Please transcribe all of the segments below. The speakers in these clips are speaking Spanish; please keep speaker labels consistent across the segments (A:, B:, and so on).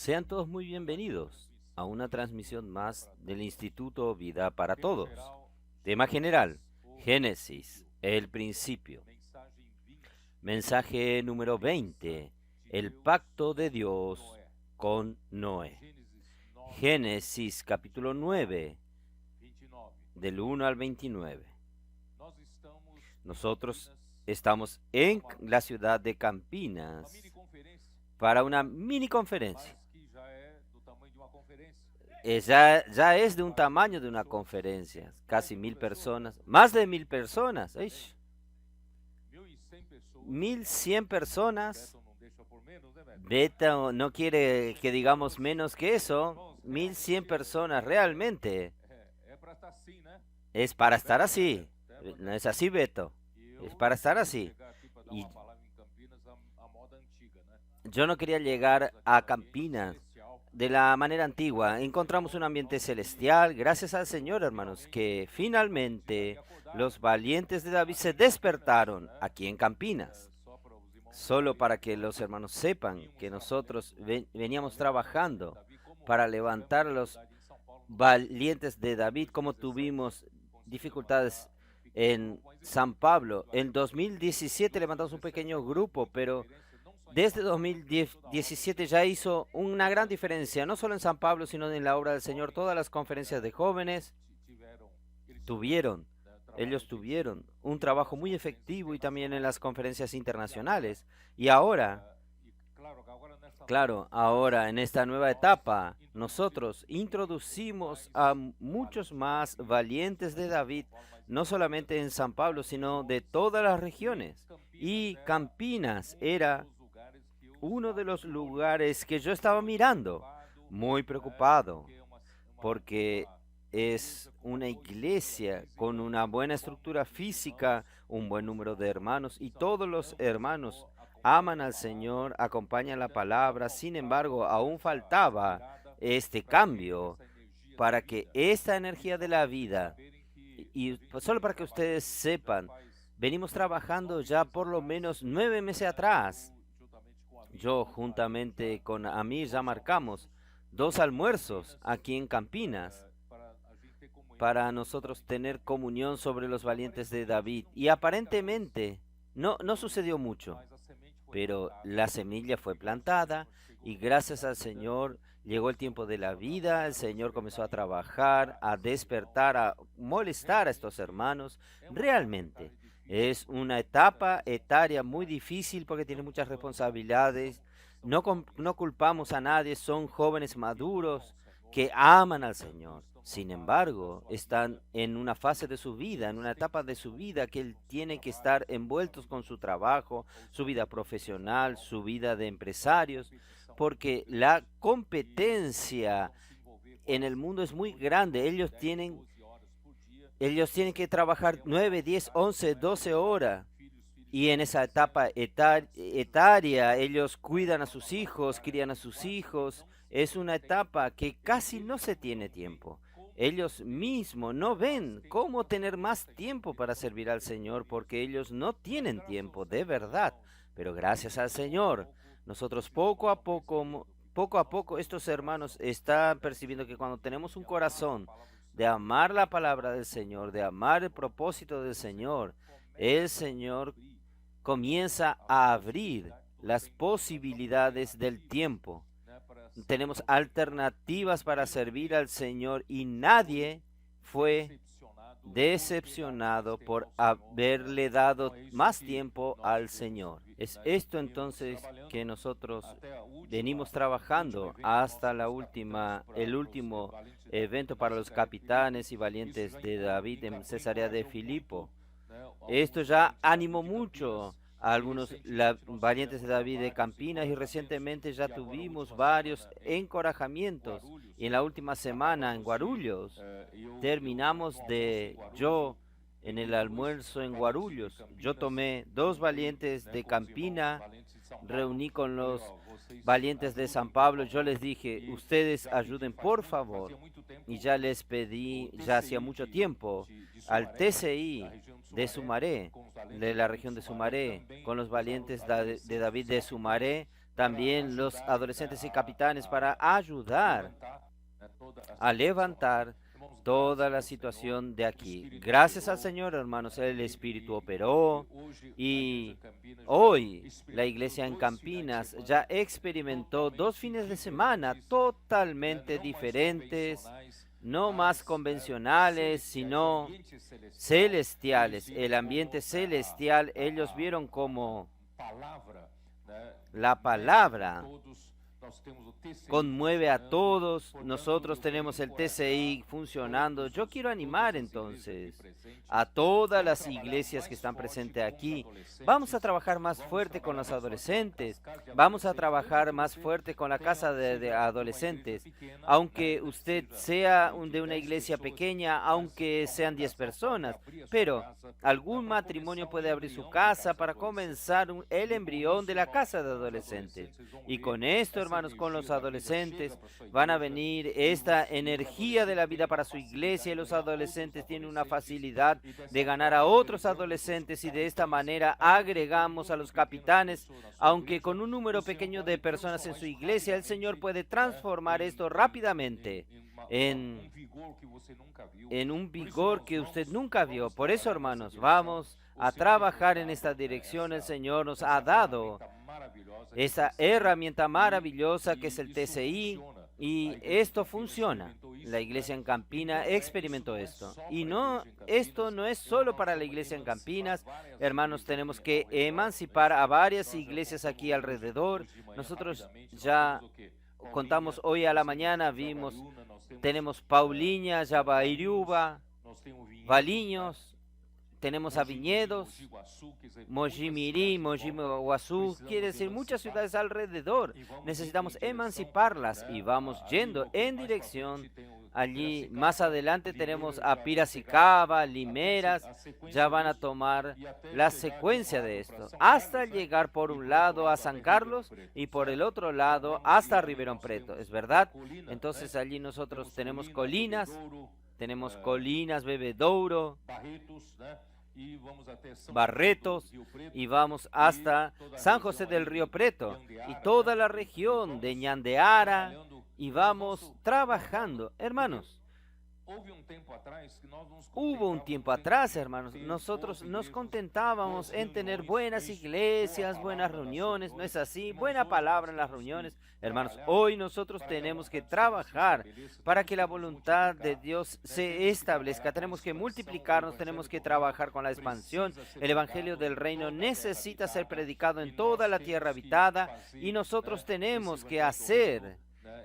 A: Sean todos muy bienvenidos a una transmisión más del Instituto Vida para Todos. Tema general, Génesis, el principio. Mensaje número 20, el pacto de Dios con Noé. Génesis capítulo 9, del 1 al 29. Nosotros estamos en la ciudad de Campinas para una mini conferencia. Ya es de un tamaño de una conferencia, casi 1000 personas, más de 1000 personas, 1100 personas. Beta no quiere que digamos menos que eso, 1100 personas realmente. Es para estar así, no es así, Beto, es para estar así. Y yo no quería llegar a Campinas de la manera antigua. Encontramos un ambiente celestial, gracias al Señor, hermanos, que finalmente los valientes de David se despertaron aquí en Campinas. Solo para que los hermanos sepan que nosotros veníamos trabajando para levantar a los valientes de David, como tuvimos dificultades en San Pablo. En 2017 levantamos un pequeño grupo, pero desde 2017 ya hizo una gran diferencia, no solo en San Pablo, sino en la obra del Señor. Todas las conferencias de jóvenes tuvieron, ellos tuvieron un trabajo muy efectivo y también en las conferencias internacionales. Y ahora, claro, ahora en esta nueva etapa, nosotros introducimos a muchos más valientes de David, no solamente en San Pablo, sino de todas las regiones. Y Campinas era uno de los lugares que yo estaba mirando, muy preocupado, porque es una iglesia con una buena estructura física, un buen número de hermanos, y todos los hermanos aman al Señor, acompañan la palabra. Sin embargo, aún faltaba este cambio para que esta energía de la vida, y pues solo para que ustedes sepan, venimos trabajando ya por lo menos 9 meses atrás. Yo juntamente con Amir ya marcamos 2 almuerzos aquí en Campinas para nosotros tener comunión sobre los valientes de David. Y aparentemente no sucedió mucho, pero la semilla fue plantada y gracias al Señor llegó el tiempo de la vida. El Señor comenzó a trabajar, a despertar, a molestar a estos hermanos. Realmente es una etapa etaria muy difícil porque tiene muchas responsabilidades. No culpamos a nadie, son jóvenes maduros que aman al Señor. Sin embargo, están en una fase de su vida, en una etapa de su vida que él tiene que estar envueltos con su trabajo, su vida profesional, su vida de empresarios, porque la competencia en el mundo es muy grande. Ellos tienen que trabajar 9, 10, 11, 12 horas. Y en esa etapa etaria, ellos cuidan a sus hijos, crían a sus hijos. Es una etapa que casi no se tiene tiempo. Ellos mismos no ven cómo tener más tiempo para servir al Señor porque ellos no tienen tiempo de verdad. Pero gracias al Señor, nosotros poco a poco, estos hermanos están percibiendo que cuando tenemos un corazón de amar la palabra del Señor, de amar el propósito del Señor, el Señor comienza a abrir las posibilidades del tiempo. Tenemos alternativas para servir al Señor y nadie fue decepcionado por haberle dado más tiempo al Señor. Es esto entonces que nosotros venimos trabajando hasta el último evento para los capitanes y valientes de David en Cesarea de Filipo. Esto ya animó mucho a algunos valientes de David de Campinas y recientemente ya tuvimos varios encorajamientos. Y en la última semana en Guarulhos yo en el almuerzo en Guarulhos, yo tomé 2 valientes de Campina, reuní con los valientes de San Pablo, yo les dije, ustedes ayuden por favor. Y ya les pedí, ya hacía mucho tiempo, al TCI de Sumaré, de la región de Sumaré, con los valientes de David de Sumaré, también los adolescentes y capitanes para ayudar a levantar toda la situación de aquí. Gracias al Señor, hermanos, el Espíritu operó y hoy la iglesia en Campinas ya experimentó 2 fines de semana totalmente diferentes, no más convencionales, sino celestiales. El ambiente celestial, ellos vieron como la palabra conmueve a todos. Nosotros tenemos el TCI funcionando. Yo quiero animar entonces a todas las iglesias que están presentes aquí. Vamos a trabajar más fuerte con los adolescentes. Vamos a trabajar más fuerte con la casa de adolescentes. Aunque usted sea de una iglesia pequeña, aunque sean 10 personas, pero algún matrimonio puede abrir su casa para comenzar el embrión de la casa de adolescentes. Y con esto, hermanos, con los adolescentes van a venir esta energía de la vida para su iglesia, y los adolescentes tienen una facilidad de ganar a otros adolescentes, y de esta manera agregamos a los capitanes. Aunque con un número pequeño de personas en su iglesia, el Señor puede transformar esto rápidamente en un vigor que usted nunca vio. Por eso, hermanos, vamos a trabajar en esta dirección. El Señor nos ha dado esa herramienta maravillosa que es el TCI, y esto funciona. La iglesia en Campinas experimentó esto. Y no, esto no es solo para la iglesia en Campinas. Hermanos, tenemos que emancipar a varias iglesias aquí alrededor. Nosotros ya contamos hoy a la mañana, tenemos Paulinha, Jabairiúba, Valinhos, tenemos a Viñedos, Mogi Mirim, Mogi Guazú, quiere decir muchas ciudades alrededor. Necesitamos emanciparlas y vamos yendo en dirección allí. Más adelante tenemos a Piracicaba, Limeras, ya van a tomar la secuencia de esto, hasta llegar por un lado a San Carlos y por el otro lado hasta Ribeirão Preto, ¿es verdad? Entonces allí nosotros tenemos colinas, Bebedouro, Barretos, y vamos hasta San José del Río Preto y toda la región de Ñandeara, y vamos trabajando, hermanos. Hubo un tiempo atrás, hermanos, nosotros nos contentábamos en tener buenas iglesias, buenas reuniones, ¿no es así? Buena palabra en las reuniones. Hermanos, hoy nosotros tenemos que trabajar para que la voluntad de Dios se establezca. Tenemos que multiplicarnos, tenemos que trabajar con la expansión. El Evangelio del Reino necesita ser predicado en toda la tierra habitada, y nosotros tenemos que hacer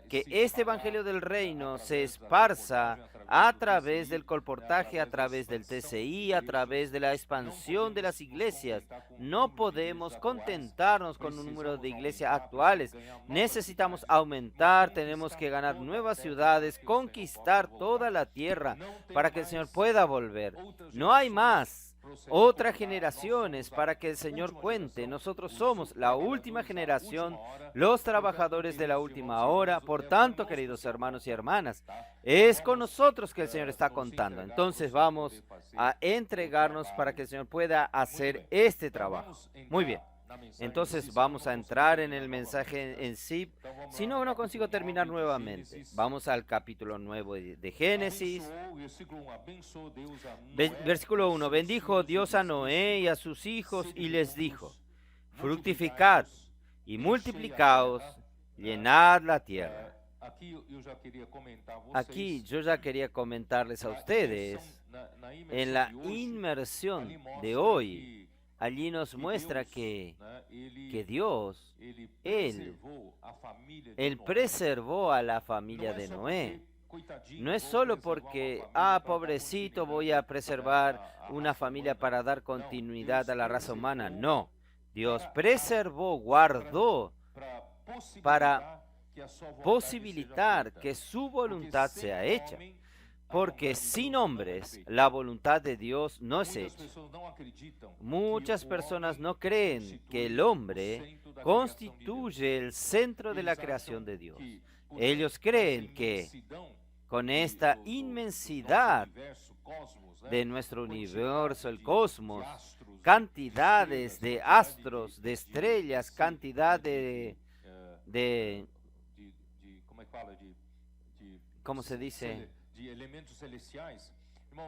A: que este Evangelio del Reino se esparza a través del colportaje, a través del TCI, a través de la expansión de las iglesias. No podemos contentarnos con un número de iglesias actuales. Necesitamos aumentar, tenemos que ganar nuevas ciudades, conquistar toda la tierra para que el Señor pueda volver. No hay más otras generaciones para que el Señor cuente. Nosotros somos la última generación, los trabajadores de la última hora. Por tanto, queridos hermanos y hermanas, es con nosotros que el Señor está contando. Entonces vamos a entregarnos para que el Señor pueda hacer este trabajo. Muy bien. Entonces vamos a entrar en el mensaje en sí. Si no, no consigo terminar nuevamente. Vamos al capítulo 9 de Génesis. Versículo 1. Bendijo Dios a Noé y a sus hijos y les dijo: fructificad y multiplicaos, llenad la tierra. Aquí yo ya quería comentarles a ustedes, en la inmersión de hoy, allí nos muestra que Dios, Él preservó a la familia de Noé. No es solo porque, pobrecito, voy a preservar una familia para dar continuidad a la raza humana. No, Dios preservó, guardó para posibilitar que su voluntad sea hecha. Porque sin hombres la voluntad de Dios no es hecha. Muchas personas no creen que el hombre constituye el centro de la creación de Dios. Ellos creen que con esta inmensidad de nuestro universo, el cosmos, cantidades de astros, de estrellas, cantidad de de, ¿cómo se dice?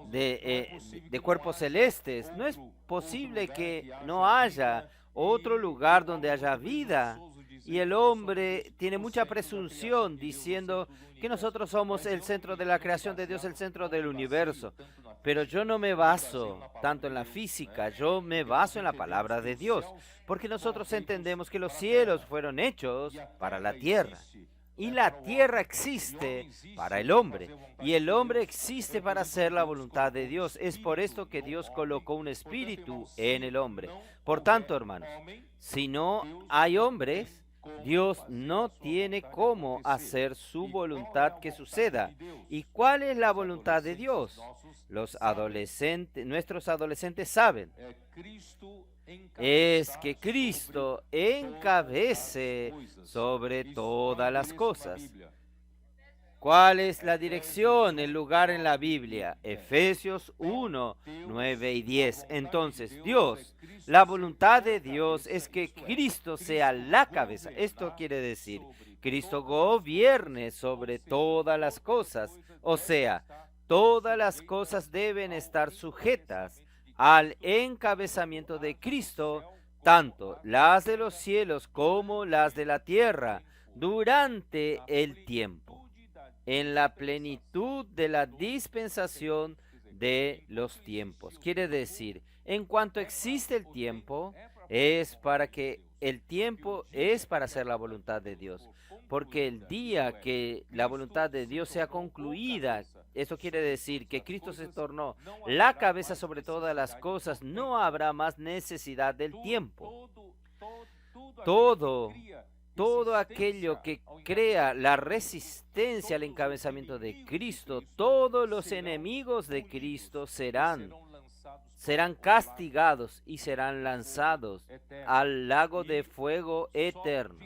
A: De cuerpos celestes. No es posible que no haya otro lugar donde haya vida. Y el hombre tiene mucha presunción diciendo que nosotros somos el centro de la creación de Dios, el centro del universo. Pero yo no me baso tanto en la física, yo me baso en la palabra de Dios, porque nosotros entendemos que los cielos fueron hechos para la tierra. Y la tierra existe para el hombre. Y el hombre existe para hacer la voluntad de Dios. Es por esto que Dios colocó un espíritu en el hombre. Por tanto, hermanos, si no hay hombres, Dios no tiene cómo hacer su voluntad que suceda. ¿Y cuál es la voluntad de Dios? Nuestros adolescentes saben. Es que Cristo encabece sobre todas las cosas. ¿Cuál es la dirección, el lugar en la Biblia? Efesios 1, 9 y 10. Entonces, la voluntad de Dios es que Cristo sea la cabeza. Esto quiere decir, Cristo gobierne sobre todas las cosas. O sea, todas las cosas deben estar sujetas al encabezamiento de Cristo, tanto las de los cielos como las de la tierra, durante el tiempo, en la plenitud de la dispensación de los tiempos. Quiere decir, en cuanto existe el tiempo, el tiempo es para hacer la voluntad de Dios. Porque el día que la voluntad de Dios sea concluida, eso quiere decir que Cristo se tornó la cabeza sobre todas las cosas, no habrá más necesidad del tiempo. Todo aquello que crea la resistencia al encabezamiento de Cristo, todos los enemigos de Cristo serán castigados y serán lanzados al lago de fuego eterno.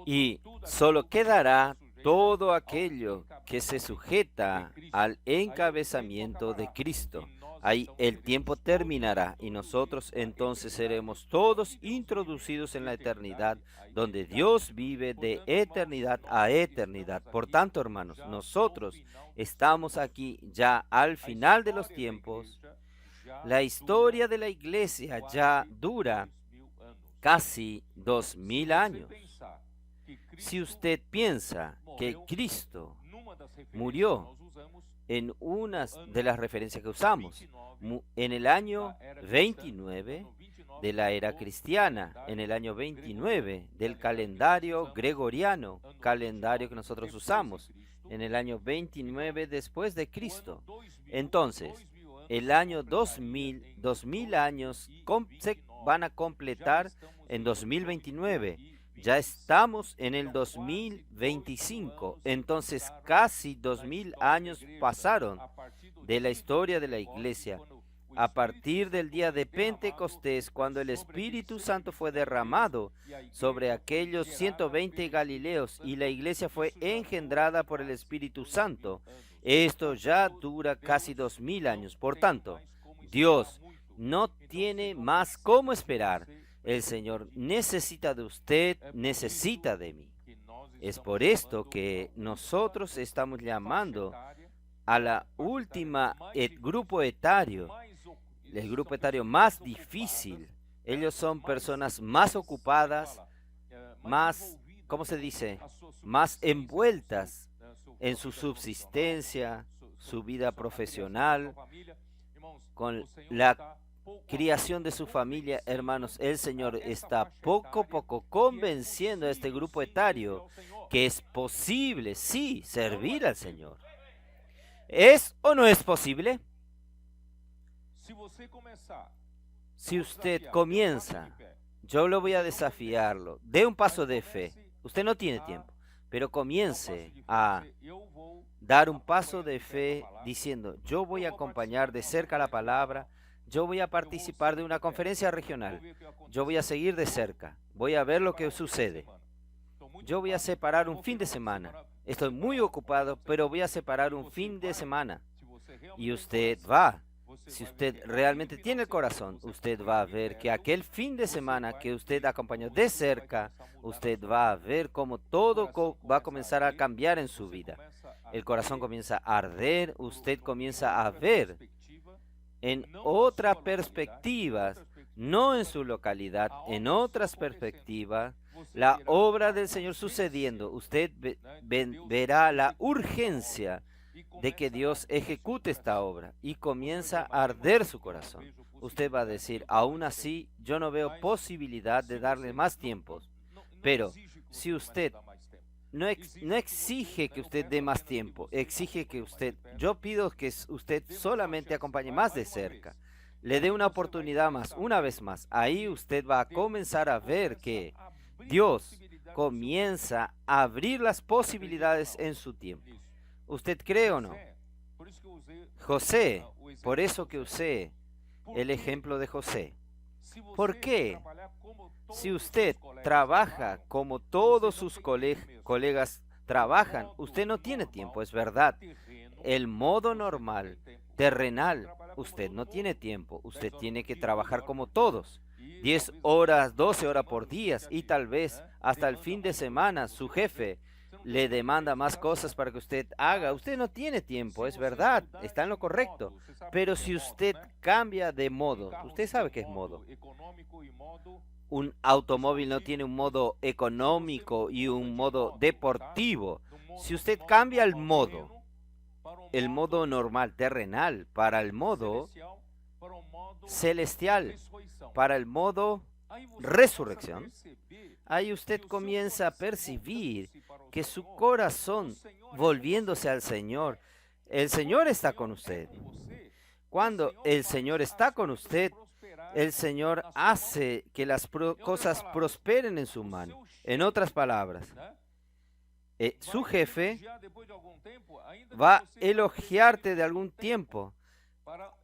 A: Y solo quedará todo aquello que se sujeta al encabezamiento de Cristo. Ahí el tiempo terminará y nosotros entonces seremos todos introducidos en la eternidad, donde Dios vive de eternidad a eternidad. Por tanto, hermanos, nosotros estamos aquí ya al final de los tiempos. La historia de la iglesia ya dura casi 2000 años. Si usted piensa que Cristo murió en una de las referencias que usamos, en el año 29 de la era cristiana, en el año 29 del calendario gregoriano, calendario que nosotros usamos, en el año 29 después de Cristo. Entonces, el año 2000 años se van a completar en 2029. Ya estamos en el 2025, entonces casi 2000 años pasaron de la historia de la iglesia. A partir del día de Pentecostés, cuando el Espíritu Santo fue derramado sobre aquellos 120 Galileos y la iglesia fue engendrada por el Espíritu Santo, esto ya dura casi 2000 años. Por tanto, Dios no tiene más cómo esperar. El Señor necesita de usted, necesita de mí. Es por esto que nosotros estamos llamando a la última grupo etario, el grupo etario más difícil. Ellos son personas más ocupadas, más, ¿cómo se dice? Más envueltas en su subsistencia, su vida profesional, con la criación de su familia. Hermanos, el Señor está poco a poco convenciendo a este grupo etario que es posible, sí, servir al Señor. ¿Es o no es posible? Si usted comienza, yo lo voy a desafiarlo, dé un paso de fe. Usted no tiene tiempo, pero comience a dar un paso de fe diciendo, yo voy a acompañar de cerca la palabra. Yo voy a participar de una conferencia regional. Yo voy a seguir de cerca. Voy a ver lo que sucede. Yo voy a separar un fin de semana. Estoy muy ocupado, pero voy a separar un fin de semana. Y usted va Si usted realmente tiene el corazón, usted va a ver que aquel fin de semana que usted acompañó de cerca, usted va a ver cómo todo va a comenzar a cambiar en su vida. El corazón comienza a arder, usted comienza a ver en otra perspectiva, no en su localidad, en otras perspectivas, la obra del Señor sucediendo. Usted verá la urgencia de que Dios ejecute esta obra y comienza a arder su corazón. Usted va a decir, aún así, yo no veo posibilidad de darle más tiempo. Pero si usted no exige que usted dé más tiempo, exige que yo pido que usted solamente acompañe más de cerca, le dé una oportunidad más, una vez más. Ahí usted va a comenzar a ver que Dios comienza a abrir las posibilidades en su tiempo. ¿Usted cree o no? José, por eso que usé el ejemplo de José. ¿Por qué? Si usted trabaja como todos sus colegas trabajan, usted no tiene tiempo, es verdad. El modo normal, terrenal, usted no tiene tiempo. Usted tiene que trabajar como todos. 10 horas, 12 horas por día y tal vez hasta el fin de semana su jefe le demanda más cosas para que usted haga. Usted no tiene tiempo, es verdad, está en lo correcto. Pero si usted cambia de modo, usted sabe qué es modo. Un automóvil no tiene un modo económico y un modo deportivo. Si usted cambia el modo normal, terrenal, para el modo celestial, para el modo resurrección, ahí usted comienza a percibir que su corazón, volviéndose al Señor, el Señor está con usted. Cuando el Señor está con usted, el Señor hace que las cosas prosperen en su mano. En otras palabras, su jefe va a elogiarte de algún tiempo,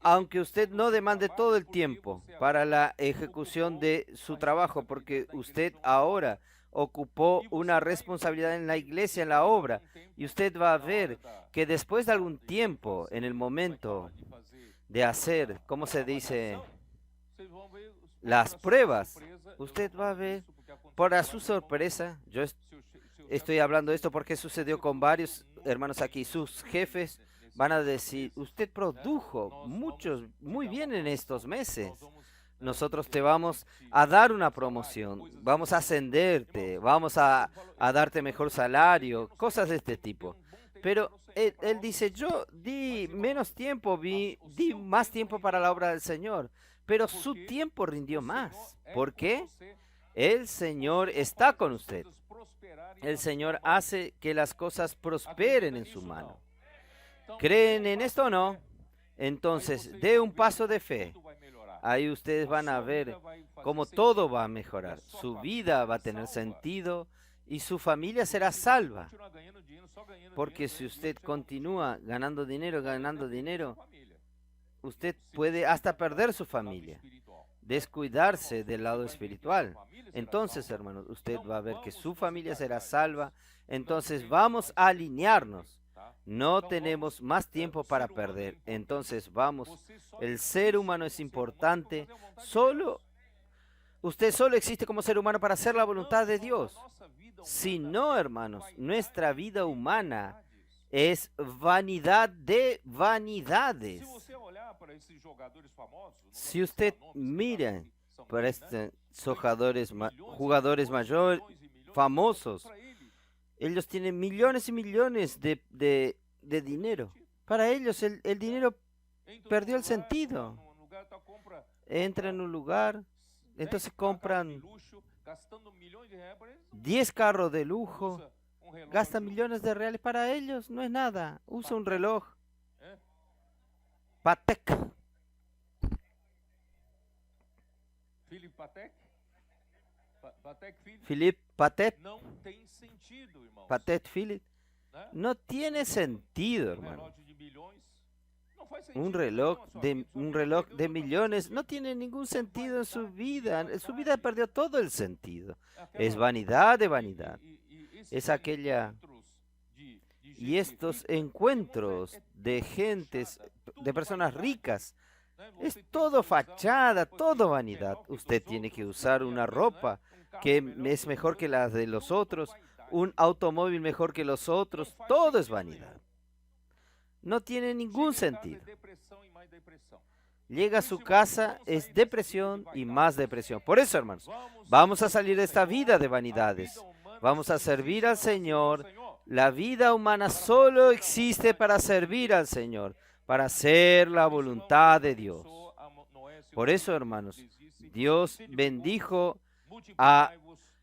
A: aunque usted no demande todo el tiempo para la ejecución de su trabajo, porque usted ahora ocupó una responsabilidad en la iglesia, en la obra, y usted va a ver que después de algún tiempo, en el momento de hacer, ¿cómo se dice?, las pruebas, usted va a ver, para su sorpresa, yo estoy hablando de esto porque sucedió con varios hermanos aquí, sus jefes van a decir, usted produjo muy bien en estos meses. Nosotros te vamos a dar una promoción, vamos a ascenderte, vamos a darte mejor salario, cosas de este tipo. Pero él dice, yo di menos tiempo, di más tiempo para la obra del Señor, pero su tiempo rindió más. ¿Por qué? El Señor está con usted. El Señor hace que las cosas prosperen en su mano. ¿Creen en esto o no? Entonces, dé un paso de fe. Ahí ustedes van a ver cómo todo va a mejorar. Su vida va a tener sentido y su familia será salva. Porque si usted continúa ganando dinero, usted puede hasta perder su familia, descuidarse del lado espiritual. Entonces, hermanos, usted va a ver que su familia será salva. Entonces, vamos a alinearnos. No tenemos más tiempo para perder. Entonces, vamos. El ser humano es importante. Usted solo existe como ser humano para hacer la voluntad de Dios. Si no, hermanos, nuestra vida humana es vanidad de vanidades. Si usted mira para estos jugadores mayores, famosos, ellos tienen millones y millones de dinero. Para ellos el dinero perdió el sentido. Entra en un lugar, entonces compran 10 carros de lujo, gastan millones de reales. Para ellos no es nada. Usa un reloj Patek. Philippe Patek. Patek Philippe. No tiene sentido, hermano. Un reloj de millones no tiene ningún sentido en su vida. Su vida perdió todo el sentido. Es vanidad de vanidad. Es aquella... Y estos encuentros de gentes, de personas ricas, Es todo fachada, todo vanidad. Usted tiene que usar una ropa que es mejor que la de los otros, un automóvil mejor que los otros. Todo es vanidad. No tiene ningún sentido. Llega a su casa, es depresión y más depresión. Por eso, hermanos, vamos a salir de esta vida de vanidades. Vamos a servir al Señor. La vida humana solo existe para servir al Señor, para hacer la voluntad de Dios. Por eso, hermanos, Dios bendijo a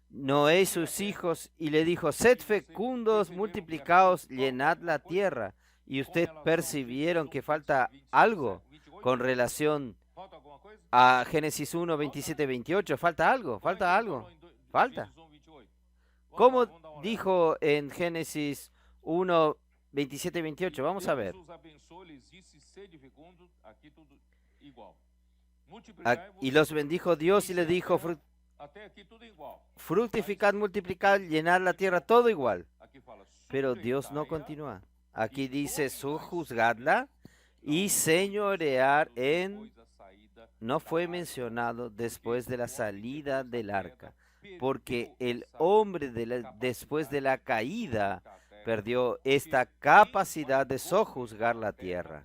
A: Noé y sus hijos y le dijo: sed fecundos, multiplicaos, llenad la tierra. Y ustedes percibieron que falta algo con relación a Génesis 1, 27, 28. Falta algo, falta algo, falta. ¿Cómo dijo en Génesis 1, 27 y 28? Vamos a ver. Y los bendijo Dios y le dijo: fructificad, multiplicad, llenad la tierra, todo igual. Pero Dios no continúa. Aquí dice: sojuzgadla y señorear en... No fue mencionado después de la salida del arca, porque el hombre después de la caída perdió esta capacidad de sojuzgar la tierra.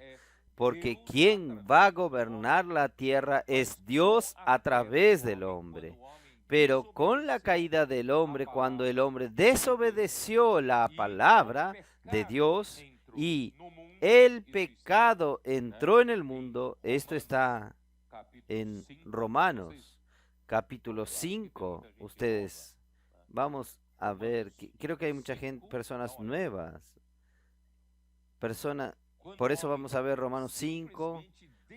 A: Porque quien va a gobernar la tierra es Dios a través del hombre. Pero con la caída del hombre, cuando el hombre desobedeció la palabra de Dios y el pecado entró en el mundo, esto está en Romanos capítulo 5. Ustedes, vamos a ver, creo que hay mucha gente, personas nuevas. Por eso vamos a ver Romanos 5,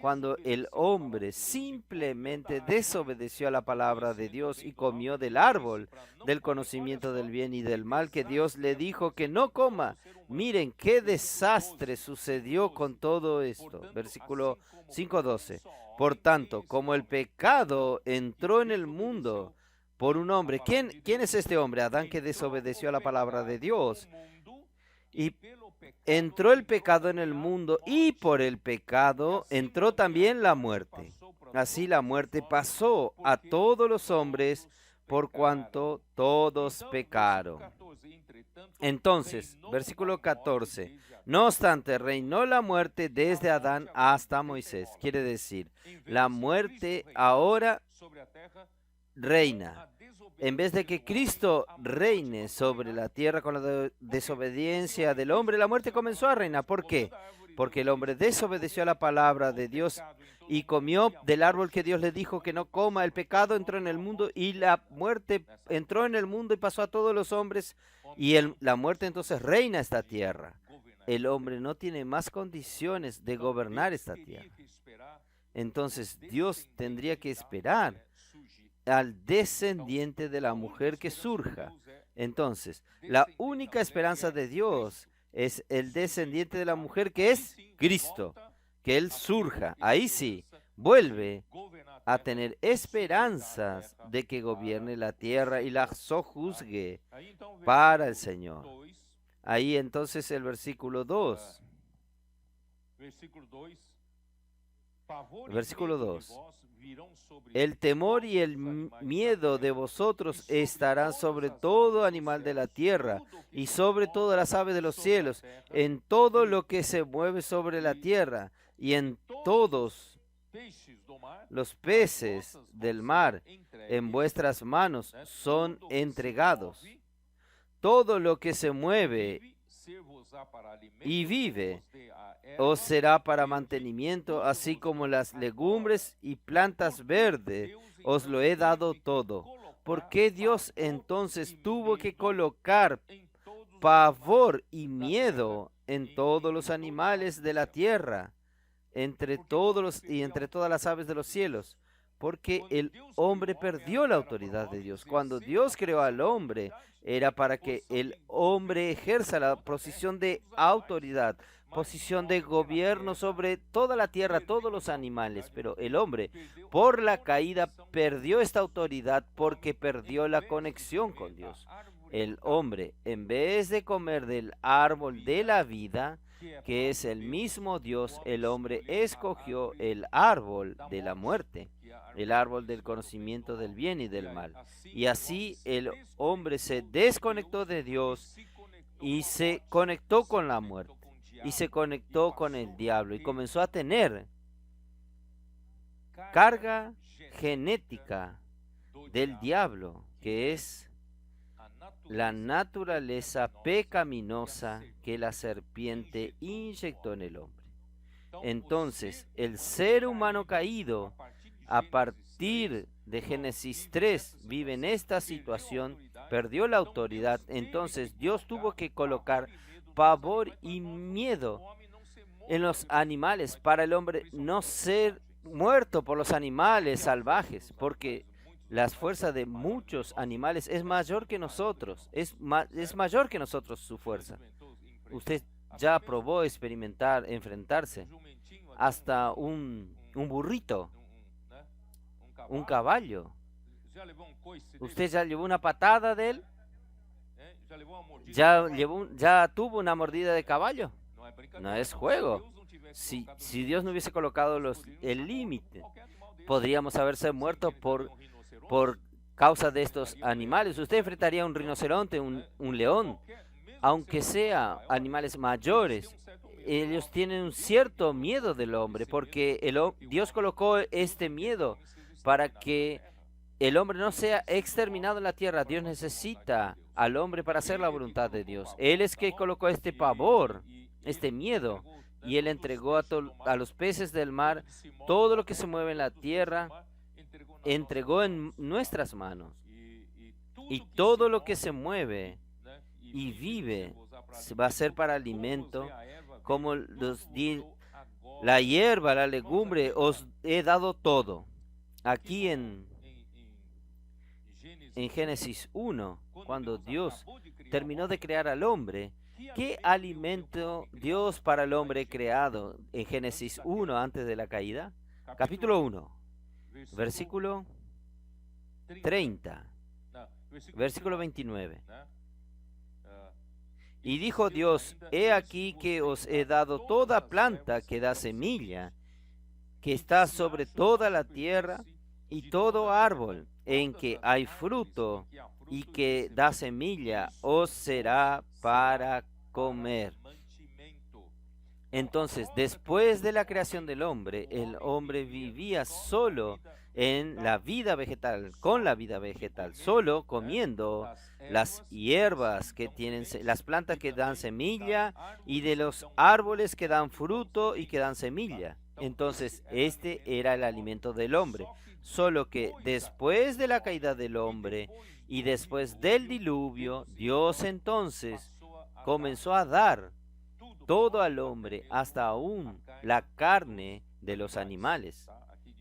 A: cuando el hombre simplemente desobedeció a la palabra de Dios y comió del árbol del conocimiento del bien y del mal que Dios le dijo que no coma. Miren qué desastre sucedió con todo esto. Versículo 5:12. Por tanto, como el pecado entró en el mundo por un hombre. ¿Quién es este hombre? Adán, que desobedeció a la palabra de Dios. Y entró el pecado en el mundo y por el pecado entró también la muerte. Así la muerte pasó a todos los hombres por cuanto todos pecaron. Entonces, versículo 14. No obstante, reinó la muerte desde Adán hasta Moisés. Quiere decir, la muerte ahora reina. En vez de que Cristo reine sobre la tierra con la desobediencia del hombre, la muerte comenzó a reinar. ¿Por qué? Porque el hombre desobedeció a la palabra de Dios y comió del árbol que Dios le dijo que no coma. El pecado entró en el mundo y la muerte entró en el mundo y pasó a todos los hombres. Y la muerte entonces reina esta tierra. El hombre no tiene más condiciones de gobernar esta tierra. Entonces Dios tendría que esperar al descendiente de la mujer que surja. Entonces, la única esperanza de Dios es el descendiente de la mujer, que es Cristo, que Él surja. Ahí sí, vuelve a tener esperanzas de que gobierne la tierra y la sojuzgue para el Señor. Ahí entonces el versículo 2. Versículo 2. El temor y el miedo de vosotros estarán sobre todo animal de la tierra y sobre todas las aves de los cielos, en todo lo que se mueve sobre la tierra y en todos los peces del mar. En vuestras manos son entregados. Todo lo que se mueve y vive os será para mantenimiento, así como las legumbres y plantas verdes, os lo he dado todo. ¿Por qué Dios entonces tuvo que colocar pavor y miedo en todos los animales de la tierra, entre todas las aves de los cielos? Porque el hombre perdió la autoridad de Dios. Cuando Dios creó al hombre, era para que el hombre ejerza la posición de autoridad. posición de gobierno sobre toda la tierra, todos los animales, pero el hombre, por la caída, perdió esta autoridad porque perdió la conexión con Dios. El hombre, en vez de comer del árbol de la vida, que es el mismo Dios, el hombre escogió el árbol de la muerte, el árbol del conocimiento del bien y del mal. Y así el hombre se desconectó de Dios y se conectó con la muerte y se conectó con el diablo y comenzó a tener carga genética del diablo, que es la naturaleza pecaminosa que la serpiente inyectó en el hombre. Entonces, el ser humano caído, a partir de Génesis 3, vive en esta situación, perdió la autoridad. Entonces, Dios tuvo que colocar pavor y miedo en los animales para el hombre no ser muerto por los animales salvajes, porque las fuerzas de muchos animales es mayor que nosotros, es mayor que nosotros su fuerza. Usted ya probó experimentar, enfrentarse hasta un burrito, un caballo. ¿Usted ya llevó una patada de él? ¿Ya tuvo una mordida de caballo? No es juego. Si Dios no hubiese colocado el límite, podríamos haberse muerto por causa de estos animales. Usted enfrentaría a un rinoceronte, un león, aunque sea animales mayores. Ellos tienen un cierto miedo del hombre, porque Dios colocó este miedo para que el hombre no sea exterminado en la tierra. Dios necesita al hombre para hacer la voluntad de Dios. Él es que colocó este pavor, este miedo, y Él entregó a los peces del mar todo lo que se mueve en la tierra, entregó en nuestras manos. Y todo lo que se mueve y vive va a ser para alimento, como la hierba, la legumbre, os he dado todo. Aquí en Génesis 1, cuando Dios terminó de crear al hombre, ¿qué alimento Dios para el hombre creado en Génesis 1 antes de la caída? Capítulo 1, versículo 30, versículo 29. Y dijo Dios, he aquí que os he dado toda planta que da semilla, que está sobre toda la tierra, y todo árbol en que hay fruto y que da semilla, os será para comer. Entonces, después de la creación del hombre, el hombre vivía solo en la vida vegetal, con la vida vegetal, solo comiendo las hierbas que tienen, las plantas que dan semilla y de los árboles que dan fruto y que dan semilla. Entonces, este era el alimento del hombre. Solo que después de la caída del hombre y después del diluvio, Dios entonces comenzó a dar todo al hombre, hasta aún la carne de los animales.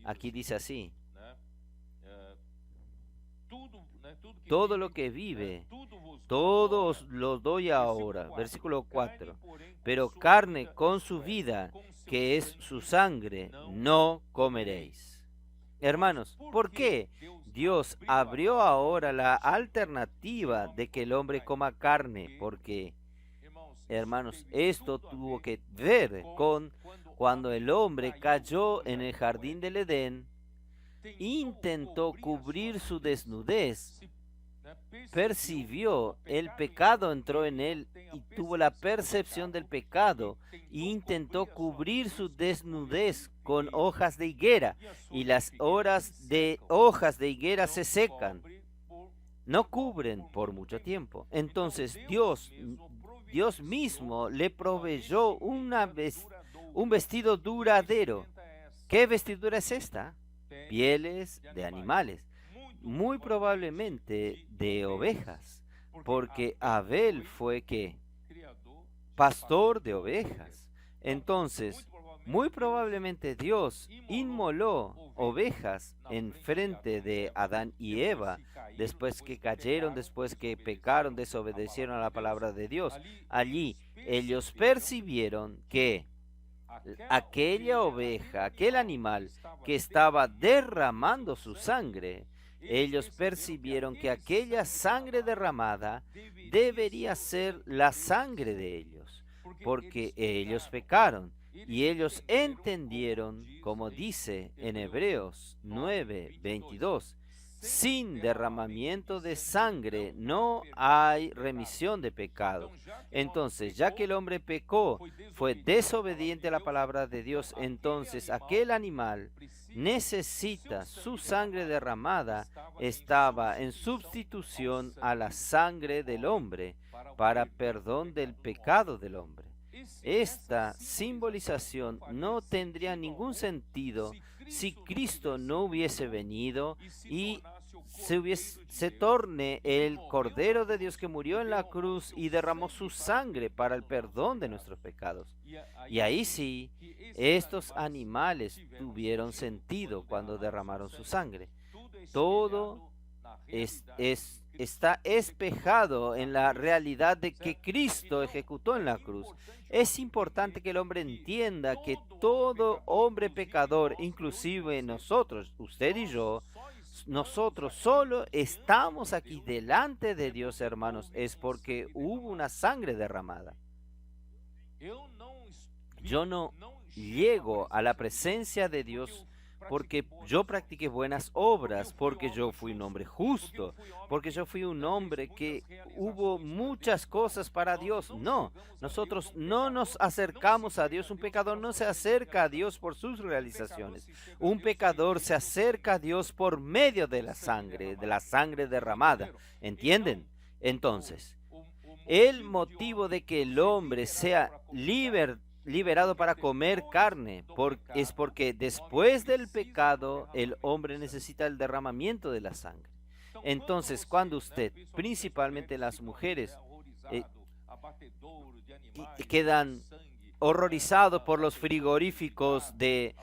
A: Aquí dice así: todo lo que vive, todo os lo doy ahora. Versículo 4. Pero carne con su vida, que es su sangre, no comeréis. Hermanos, ¿por qué Dios abrió ahora la alternativa de que el hombre coma carne? Porque, hermanos, esto tuvo que ver con cuando el hombre cayó en el jardín del Edén, intentó cubrir su desnudez, percibió el pecado, entró en él y tuvo la percepción del pecado e intentó cubrir su desnudez con hojas de higuera, y las hojas de higuera se secan, no cubren por mucho tiempo. Entonces Dios mismo le proveyó un vestido duradero. ¿Qué vestidura es esta? Pieles de animales, muy probablemente de ovejas, porque Abel fue que pastor de ovejas. Entonces, Muy probablemente Dios inmoló ovejas en frente de Adán y Eva, después que cayeron, después que pecaron, desobedecieron a la palabra de Dios. Allí ellos percibieron que aquella oveja, aquel animal que estaba derramando su sangre, ellos percibieron que aquella sangre derramada debería ser la sangre de ellos, porque ellos pecaron. Y ellos entendieron, como dice en Hebreos 9:22, sin derramamiento de sangre no hay remisión de pecados. Entonces, ya que el hombre pecó, fue desobediente a la palabra de Dios, entonces aquel animal necesita su sangre derramada, estaba en sustitución a la sangre del hombre para perdón del pecado del hombre. Esta simbolización no tendría ningún sentido si Cristo no hubiese venido y se torne el Cordero de Dios que murió en la cruz y derramó su sangre para el perdón de nuestros pecados. Y ahí sí, estos animales tuvieron sentido cuando derramaron su sangre. Todo está espejado en la realidad de que Cristo ejecutó en la cruz. Es importante que el hombre entienda que todo hombre pecador, inclusive nosotros, usted y yo, nosotros solo estamos aquí delante de Dios, hermanos, es porque hubo una sangre derramada. Yo no llego a la presencia de Dios porque yo practiqué buenas obras, porque yo fui un hombre justo, porque yo fui un hombre que hubo muchas cosas para Dios. No, nosotros no nos acercamos a Dios. Un pecador no se acerca a Dios por sus realizaciones. Un pecador se acerca a Dios por medio de la sangre derramada. ¿Entienden? Entonces, el motivo de que el hombre sea liberado para comer carne es porque después del pecado el hombre necesita el derramamiento de la sangre. Entonces, cuando usted, principalmente las mujeres, quedan horrorizados por los frigoríficos de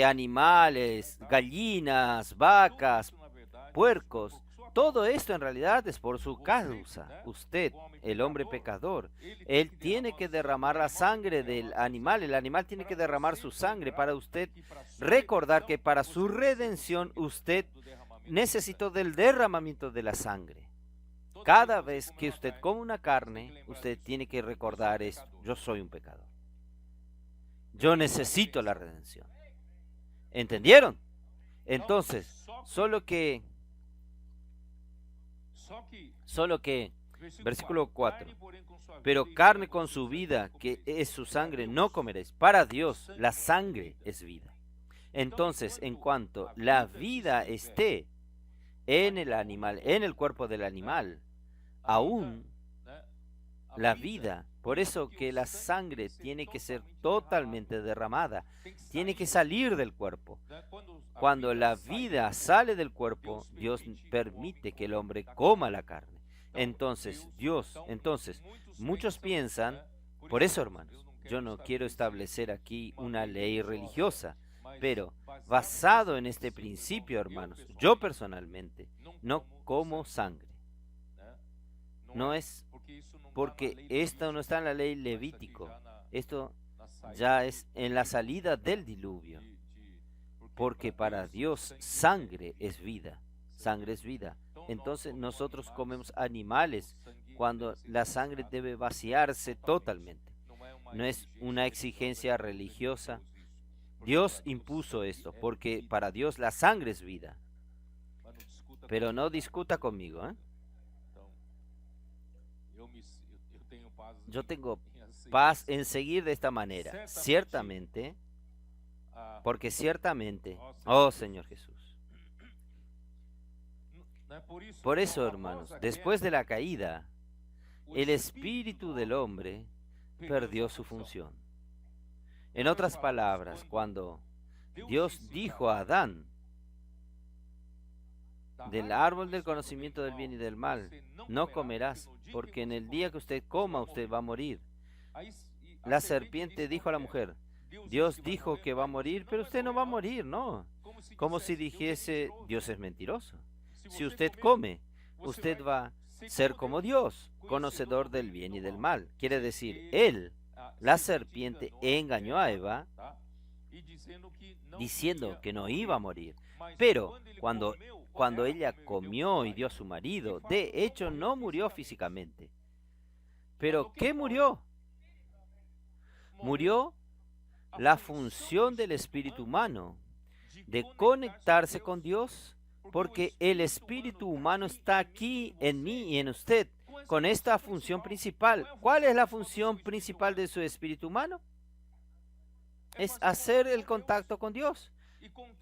A: animales, gallinas, vacas, puercos, todo esto en realidad es por su causa. Usted, el hombre pecador, él tiene que derramar la sangre del animal. El animal tiene que derramar su sangre para usted recordar que para su redención usted necesitó del derramamiento de la sangre. Cada vez que usted come una carne, usted tiene que recordar esto. Yo soy un pecador. Yo necesito la redención. ¿Entendieron? Entonces, solo que, versículo 4, pero carne con su vida, que es su sangre, no comeréis. Para Dios, la sangre es vida. Entonces, en cuanto la vida esté en el animal, en el cuerpo del animal, aún la vida, por eso que la sangre tiene que ser totalmente derramada, tiene que salir del cuerpo. Cuando la vida sale del cuerpo, Dios permite que el hombre coma la carne. Entonces, muchos piensan, por eso, hermanos, yo no quiero establecer aquí una ley religiosa, pero basado en este principio, hermanos, yo personalmente no como sangre. No es porque esto no está en la ley Levítico, esto ya es en la salida del diluvio, porque para Dios sangre es vida, sangre es vida. Entonces nosotros comemos animales cuando la sangre debe vaciarse totalmente. No es una exigencia religiosa. Dios impuso esto, porque para Dios la sangre es vida. Pero no discuta conmigo, ¿eh? Yo tengo paz en seguir de esta manera. Ciertamente, porque ciertamente, oh Señor Jesús. Por eso, hermanos, después de la caída, el espíritu del hombre perdió su función. En otras palabras, cuando Dios dijo a Adán, del árbol del conocimiento del bien y del mal, no comerás, porque en el día que usted coma, usted va a morir. La serpiente dijo a la mujer, Dios dijo que va a morir, pero usted no va a morir, ¿no? Como si dijese, Dios es mentiroso. Si usted come, usted va a ser como Dios, conocedor del bien y del mal. Quiere decir, él, la serpiente, engañó a Eva diciendo que no iba a morir. Pero cuando ella comió y dio a su marido, de hecho no murió físicamente. ¿Pero qué murió? Murió la función del espíritu humano de conectarse con Dios, porque el espíritu humano está aquí en mí y en usted, con esta función principal. ¿Cuál es la función principal de su espíritu humano? Es hacer el contacto con Dios.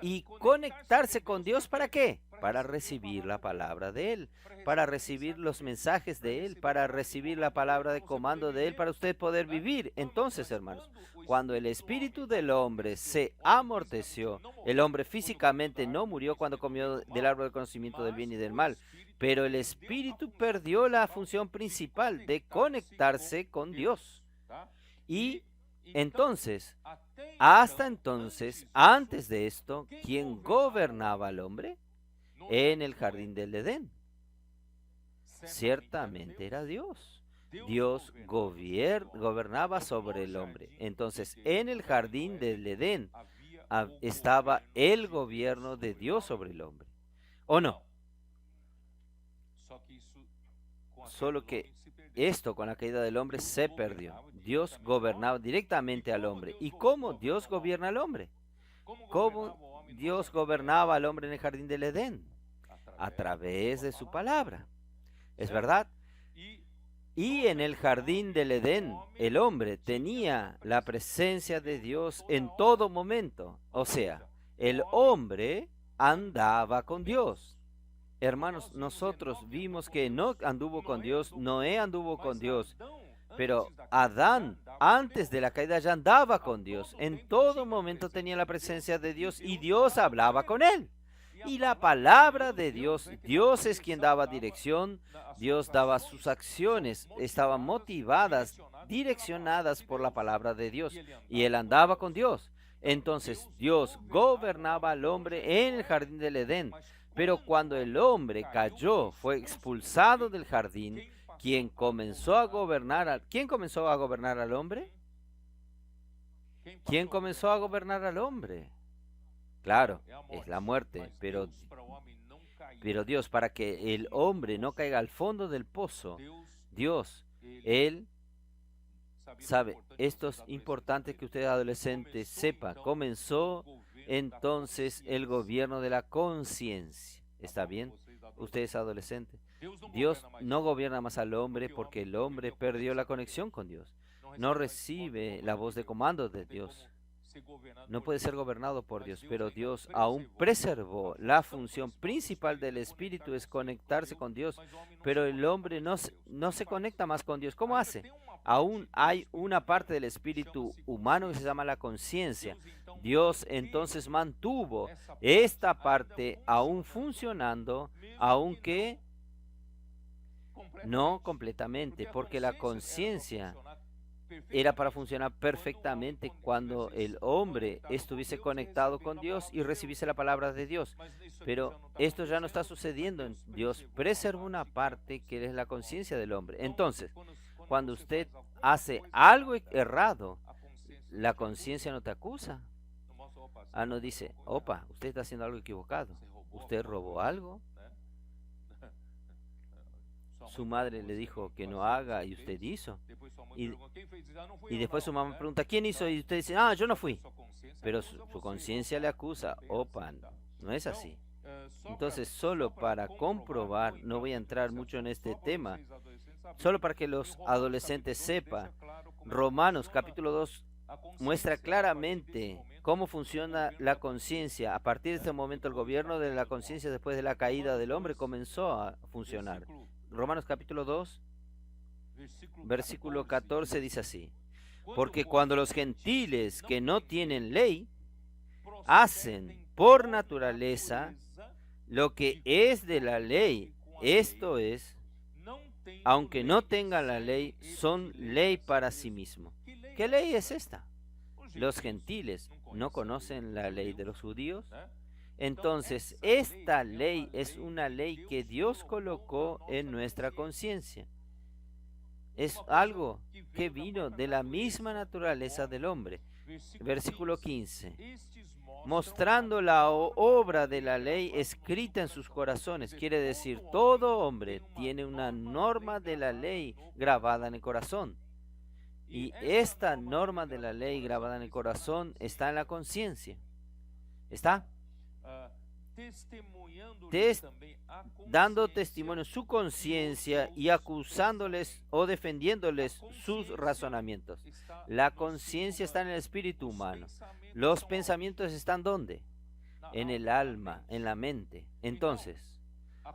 A: ¿Y conectarse con Dios para qué? Para recibir la palabra de Él, para recibir los mensajes de Él, para recibir la palabra de comando de Él, para usted poder vivir. Entonces, hermanos, cuando el espíritu del hombre se amorteció, el hombre físicamente no murió cuando comió del árbol del conocimiento del bien y del mal, pero el espíritu perdió la función principal de conectarse con Dios. Y entonces, hasta entonces, antes de esto, ¿quién gobernaba al hombre? En el jardín del Edén. Ciertamente era Dios. Dios gobernaba sobre el hombre. Entonces, en el jardín del Edén estaba el gobierno de Dios sobre el hombre. ¿O no? Solo que esto con la caída del hombre se perdió. Dios gobernaba directamente al hombre. ¿Y cómo Dios gobierna al hombre? ¿Cómo Dios gobernaba al hombre en el jardín del Edén? A través de su palabra. ¿Es verdad? Y en el jardín del Edén, el hombre tenía la presencia de Dios en todo momento. O sea, el hombre andaba con Dios. Hermanos, nosotros vimos que Enoc anduvo con Dios, Noé anduvo con Dios, pero Adán, antes de la caída, ya andaba con Dios. En todo momento tenía la presencia de Dios y Dios hablaba con él. Y la palabra de Dios, Dios es quien daba dirección, Dios daba sus acciones, estaban motivadas, direccionadas por la palabra de Dios. Y él andaba con Dios. Entonces Dios gobernaba al hombre en el jardín del Edén. Pero cuando el hombre cayó, fue expulsado del jardín, ¿quién comenzó a gobernar al hombre? ¿Quién comenzó a gobernar al hombre? Claro, es la muerte, pero Dios, para que el hombre no caiga al fondo del pozo, Dios, Él sabe, esto es importante que usted adolescente sepa, comenzó entonces el gobierno de la conciencia. ¿Está bien? Usted es adolescente. Dios no gobierna más al hombre porque el hombre perdió la conexión con Dios. No recibe la voz de comando de Dios. No puede ser gobernado por Dios, pero Dios aún preservó la función principal del espíritu, es conectarse con Dios, pero el hombre no se conecta más con Dios. ¿Cómo hace? Aún hay una parte del espíritu humano que se llama la conciencia. Dios entonces mantuvo esta parte aún funcionando, aunque no completamente, porque la conciencia era para funcionar perfectamente cuando el hombre estuviese conectado con Dios y recibiese la palabra de Dios. Pero esto ya no está sucediendo. Dios preserva una parte que es la conciencia del hombre. Entonces, cuando usted hace algo errado, la conciencia no te acusa. No dice, opa, usted está haciendo algo equivocado. Usted robó algo. Su madre le dijo que no haga y usted hizo. Y después su mamá pregunta, ¿quién hizo? Y usted dice, yo no fui. Pero su conciencia le acusa, opa, no es así. Entonces, solo para comprobar, no voy a entrar mucho en este tema, solo para que los adolescentes sepan, Romanos capítulo 2 muestra claramente cómo funciona la conciencia. A partir de este momento, el gobierno de la conciencia después de la caída del hombre comenzó a funcionar. Romanos capítulo 2, versículo 14 dice así: porque cuando los gentiles que no tienen ley hacen por naturaleza lo que es de la ley, esto es, aunque no tengan la ley, son ley para sí mismos. ¿Qué ley es esta? Los gentiles no conocen la ley de los judíos. Entonces, esta ley es una ley que Dios colocó en nuestra conciencia. Es algo que vino de la misma naturaleza del hombre. Versículo 15. Mostrando la obra de la ley escrita en sus corazones. Quiere decir, todo hombre tiene una norma de la ley grabada en el corazón. Y esta norma de la ley grabada en el corazón está en la conciencia. ¿Está? Dando testimonio su conciencia y acusándoles o defendiéndoles sus razonamientos. La conciencia está en el espíritu humano. Los pensamientos están ¿dónde? En el alma, en la mente. Entonces,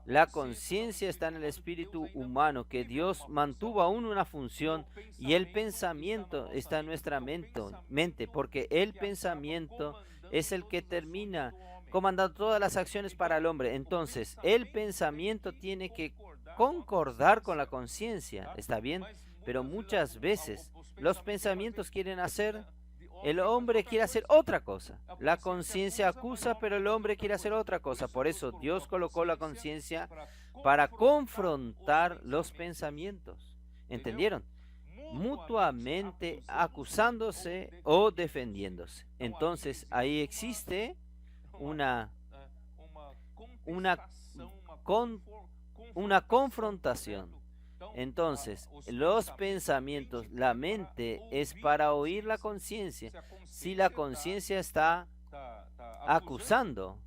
A: la conciencia está en el espíritu humano, que Dios mantuvo aún una función, y el pensamiento está en nuestra mente, porque el pensamiento es el que termina comandando todas las acciones para el hombre. Entonces, el pensamiento tiene que concordar con la conciencia, ¿está bien? Pero muchas veces los pensamientos quieren hacer, el hombre quiere hacer otra cosa. La conciencia acusa, pero el hombre quiere hacer otra cosa. Por eso Dios colocó la conciencia para confrontar los pensamientos. ¿Entendieron? Mutuamente acusándose o defendiéndose. Entonces, ahí existe una confrontación. Entonces, los pensamientos, la mente es para oír la conciencia. Si la conciencia está acusando,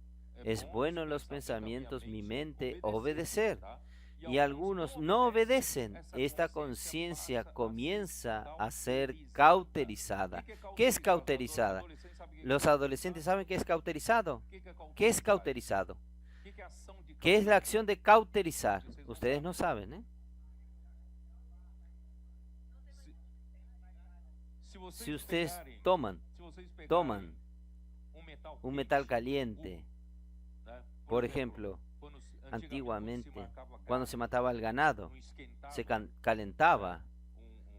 A: es bueno los pensamientos, mi mente, obedecer. Y algunos no obedecen. Esta conciencia comienza a ser cauterizada. ¿Qué es cauterizada? Los adolescentes saben qué es cauterizado. ¿Qué es cauterizado? ¿Qué es la acción de cauterizar? Ustedes no saben, ¿eh? Si ustedes toman un metal caliente, por ejemplo, antiguamente, cuando se mataba el ganado, se calentaba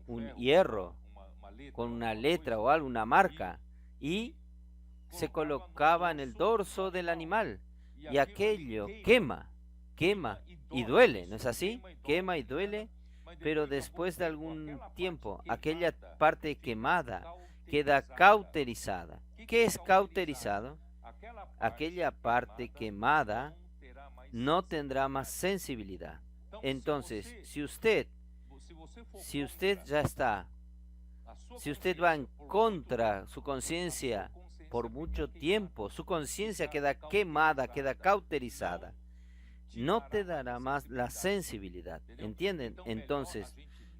A: un hierro con una letra o algo, una marca, y se colocaba en el dorso del animal, y aquello quema y duele, ¿no es así? Quema y duele, pero después de algún tiempo, aquella parte quemada queda cauterizada. ¿Qué es cauterizado? Aquella parte quemada no tendrá más sensibilidad. Entonces, si usted ya está, si usted va en contra su conciencia por mucho tiempo, su conciencia queda quemada, queda cauterizada. No te dará más la sensibilidad. ¿Entienden? Entonces,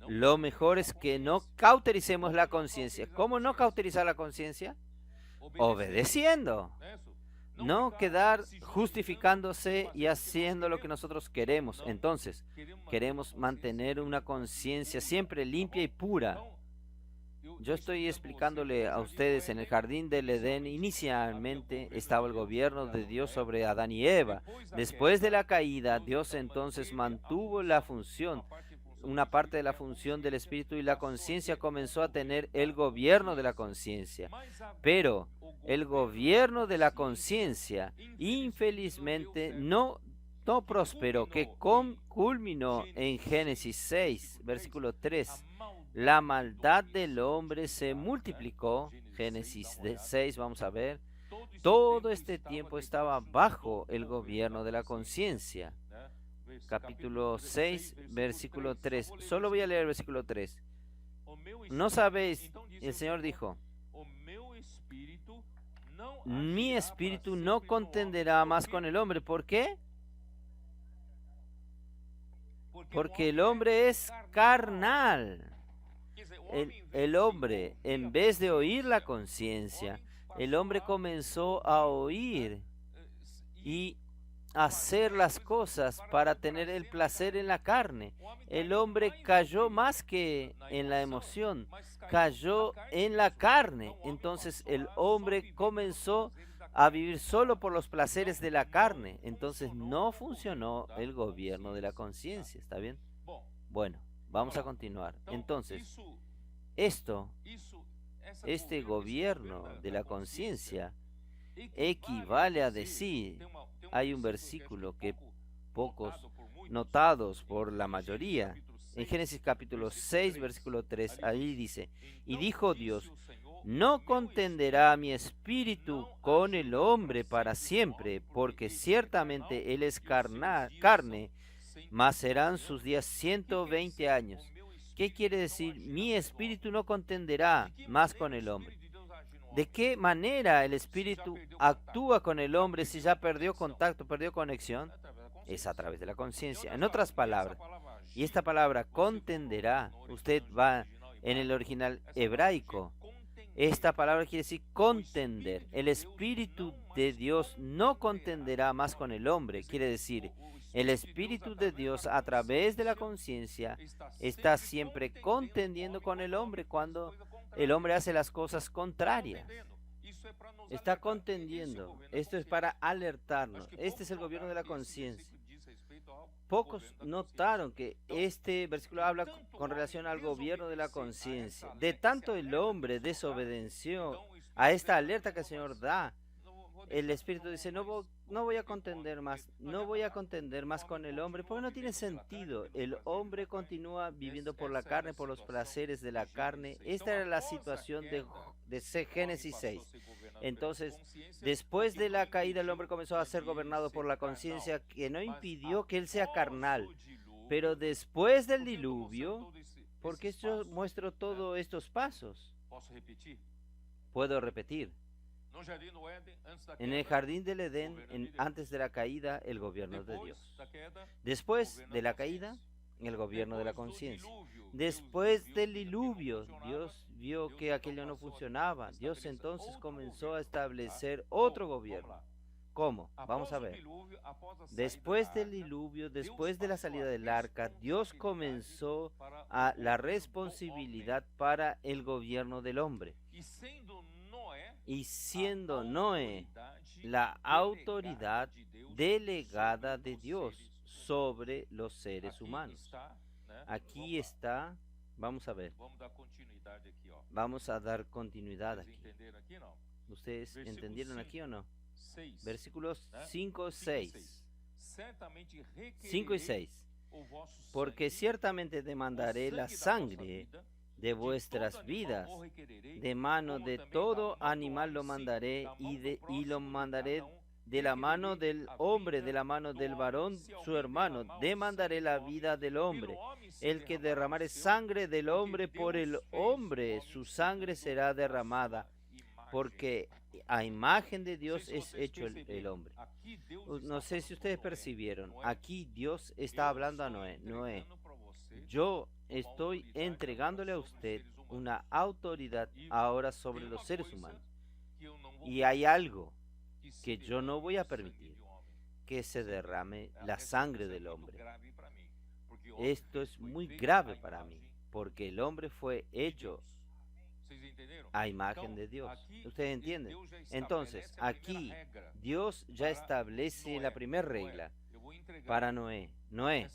A: lo mejor es que no cautericemos la conciencia. ¿Cómo no cauterizar la conciencia? Obedeciendo. No quedar justificándose y haciendo lo que nosotros queremos. Entonces, queremos mantener una conciencia siempre limpia y pura. Yo estoy explicándole a ustedes, en el jardín del Edén inicialmente estaba el gobierno de Dios sobre Adán y Eva. Después de la caída, Dios entonces mantuvo la función, una parte de la función del espíritu, y la conciencia comenzó a tener el gobierno de la conciencia. Pero el gobierno de la conciencia infelizmente no prosperó, que culminó en Génesis 6, versículo 3. La maldad del hombre se multiplicó. Génesis 6, vamos a ver. Todo este tiempo estaba bajo el gobierno de la conciencia. Capítulo 6, versículo 3. Solo voy a leer el versículo 3. No sabéis, el Señor dijo, mi espíritu no contenderá más con el hombre. ¿Por qué? Porque el hombre es carnal. El hombre, en vez de oír la conciencia, el hombre comenzó a oír y hacer las cosas para tener el placer en la carne. El hombre cayó más que en la emoción, cayó en la carne. Entonces el hombre comenzó a vivir solo por los placeres de la carne. Entonces no funcionó el gobierno de la conciencia. ¿Está bien? Bueno, vamos a continuar. Entonces, esto Este gobierno de la conciencia equivale a decir, hay un versículo que pocos notados por la mayoría, en Génesis capítulo 6, versículo 3, ahí dice, y dijo Dios, no contenderá mi espíritu con el hombre para siempre, porque ciertamente él es carne, mas serán sus días 120 años. ¿Qué quiere decir? Mi espíritu no contenderá más con el hombre. ¿De qué manera el espíritu actúa con el hombre si ya perdió contacto, perdió conexión? Es a través de la conciencia. En otras palabras, y esta palabra contenderá, usted va en el original hebraico, esta palabra quiere decir contender. El Espíritu de Dios no contenderá más con el hombre. Quiere decir, el Espíritu de Dios a través de la conciencia está siempre contendiendo con el hombre cuando el hombre hace las cosas contrarias. Está contendiendo. Esto es para alertarnos. Este es el gobierno de la conciencia. Pocos notaron que este versículo habla con relación al gobierno de la conciencia. De tanto el hombre desobedeció a esta alerta que el Señor da, el Espíritu dice, no voy a contender más, no voy a contender más con el hombre, porque no tiene sentido. El hombre continúa viviendo por la carne, por los placeres de la carne. Esta era la situación de Génesis 6. Entonces, después de la caída, el hombre comenzó a ser gobernado por la conciencia, que no impidió que él sea carnal. Pero después del diluvio, porque yo muestro todos estos pasos, puedo repetir. En el jardín del Edén, antes de la caída, el gobierno de Dios. Después de la caída, el gobierno de la conciencia. Después del diluvio, Dios vio que aquello no funcionaba. Dios entonces comenzó a establecer otro gobierno. ¿Cómo? Vamos a ver. Después del diluvio, después de la salida del arca, Dios comenzó a la responsabilidad para el gobierno del hombre. Y siendo Noé la autoridad delegada de Dios sobre los seres humanos. Aquí está, vamos a ver, vamos a dar continuidad aquí. ¿Ustedes entendieron aquí o no? Versículos 5 y 6. 5 y 6. Porque ciertamente demandaré la sangre de vuestras vidas, de mano de todo animal lo mandaré, y lo mandaré de la mano del hombre, de la mano del varón su hermano, demandaré la vida del hombre. El que derramare sangre del hombre por el hombre, su sangre será derramada, porque a imagen de Dios es hecho el hombre. No sé si ustedes percibieron, aquí Dios está hablando a Noé. Noé, yo estoy entregándole a usted una autoridad ahora sobre los seres humanos. Y hay algo que yo no voy a permitir, que se derrame la sangre del hombre. Esto es muy grave para mí, porque el hombre fue hecho a imagen de Dios. ¿Ustedes entienden? Entonces, aquí Dios ya establece la primera regla para Noé. Noé,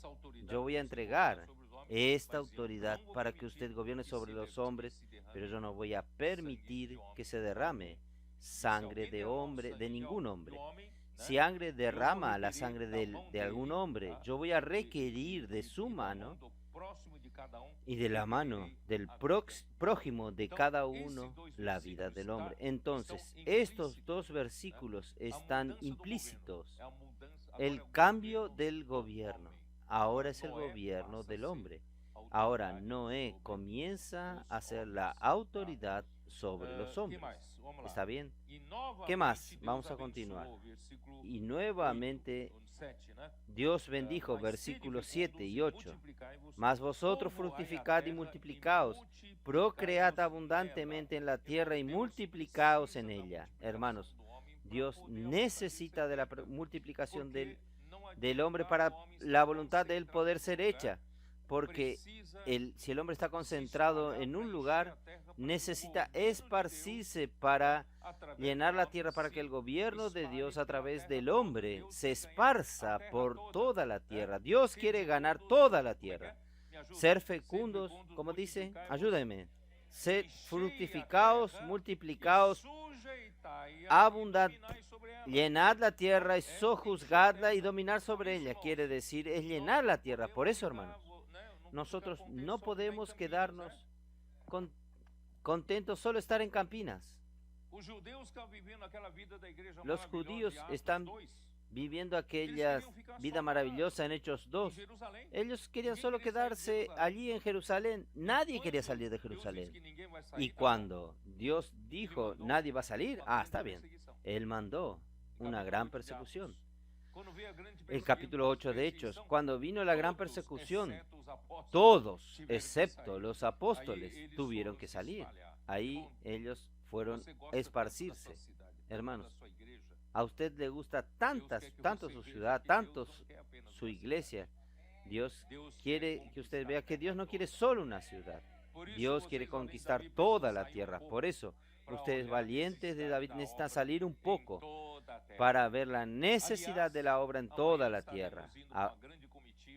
A: yo voy a entregar esta autoridad para que usted gobierne sobre los hombres, pero yo no voy a permitir que se derrame sangre de hombre, de ningún hombre. Si alguien derrama la sangre de algún hombre, yo voy a requerir de su mano y de la mano del prójimo de cada uno la vida del hombre. Entonces, estos dos versículos están implícitos. El cambio del gobierno. Ahora es el gobierno del hombre. Ahora Noé comienza a ser la autoridad sobre los hombres. ¿Está bien? ¿Qué más? Vamos a continuar. Y nuevamente Dios bendijo, versículos 7 y 8. Mas vosotros fructificad y multiplicaos, procread abundantemente en la tierra y multiplicaos en ella. Hermanos, Dios necesita de la multiplicación del hombre para la voluntad de él poder ser hecha. Porque si el hombre está concentrado en un lugar, necesita esparcirse para llenar la tierra, para que el gobierno de Dios a través del hombre se esparza por toda la tierra. Dios quiere ganar toda la tierra. Ser fecundos, como dice, ayúdenme. sed fructificaos, multiplicaos, abundad, llenad la tierra y sojuzgadla y dominar sobre ella. Quiere decir, es llenar la tierra. Por eso, hermanos, nosotros no podemos quedarnos contentos solo estar en Campinas. Los judíos están viviendo aquella vida maravillosa en Hechos 2. Ellos querían solo quedarse allí en Jerusalén. Nadie quería salir de Jerusalén. Y cuando Dios dijo, nadie va a salir, está bien. Él mandó una gran persecución. El capítulo 8 de Hechos, cuando vino la gran persecución, todos, excepto los apóstoles, tuvieron que salir. Ahí ellos fueron a esparcirse. Hermanos, a usted le gusta tanto su ciudad, tanto su iglesia. Dios quiere que usted vea que Dios no quiere solo una ciudad. Dios quiere conquistar toda la tierra. Por eso, ustedes valientes de David necesitan salir un poco para ver la necesidad de la obra en toda la tierra.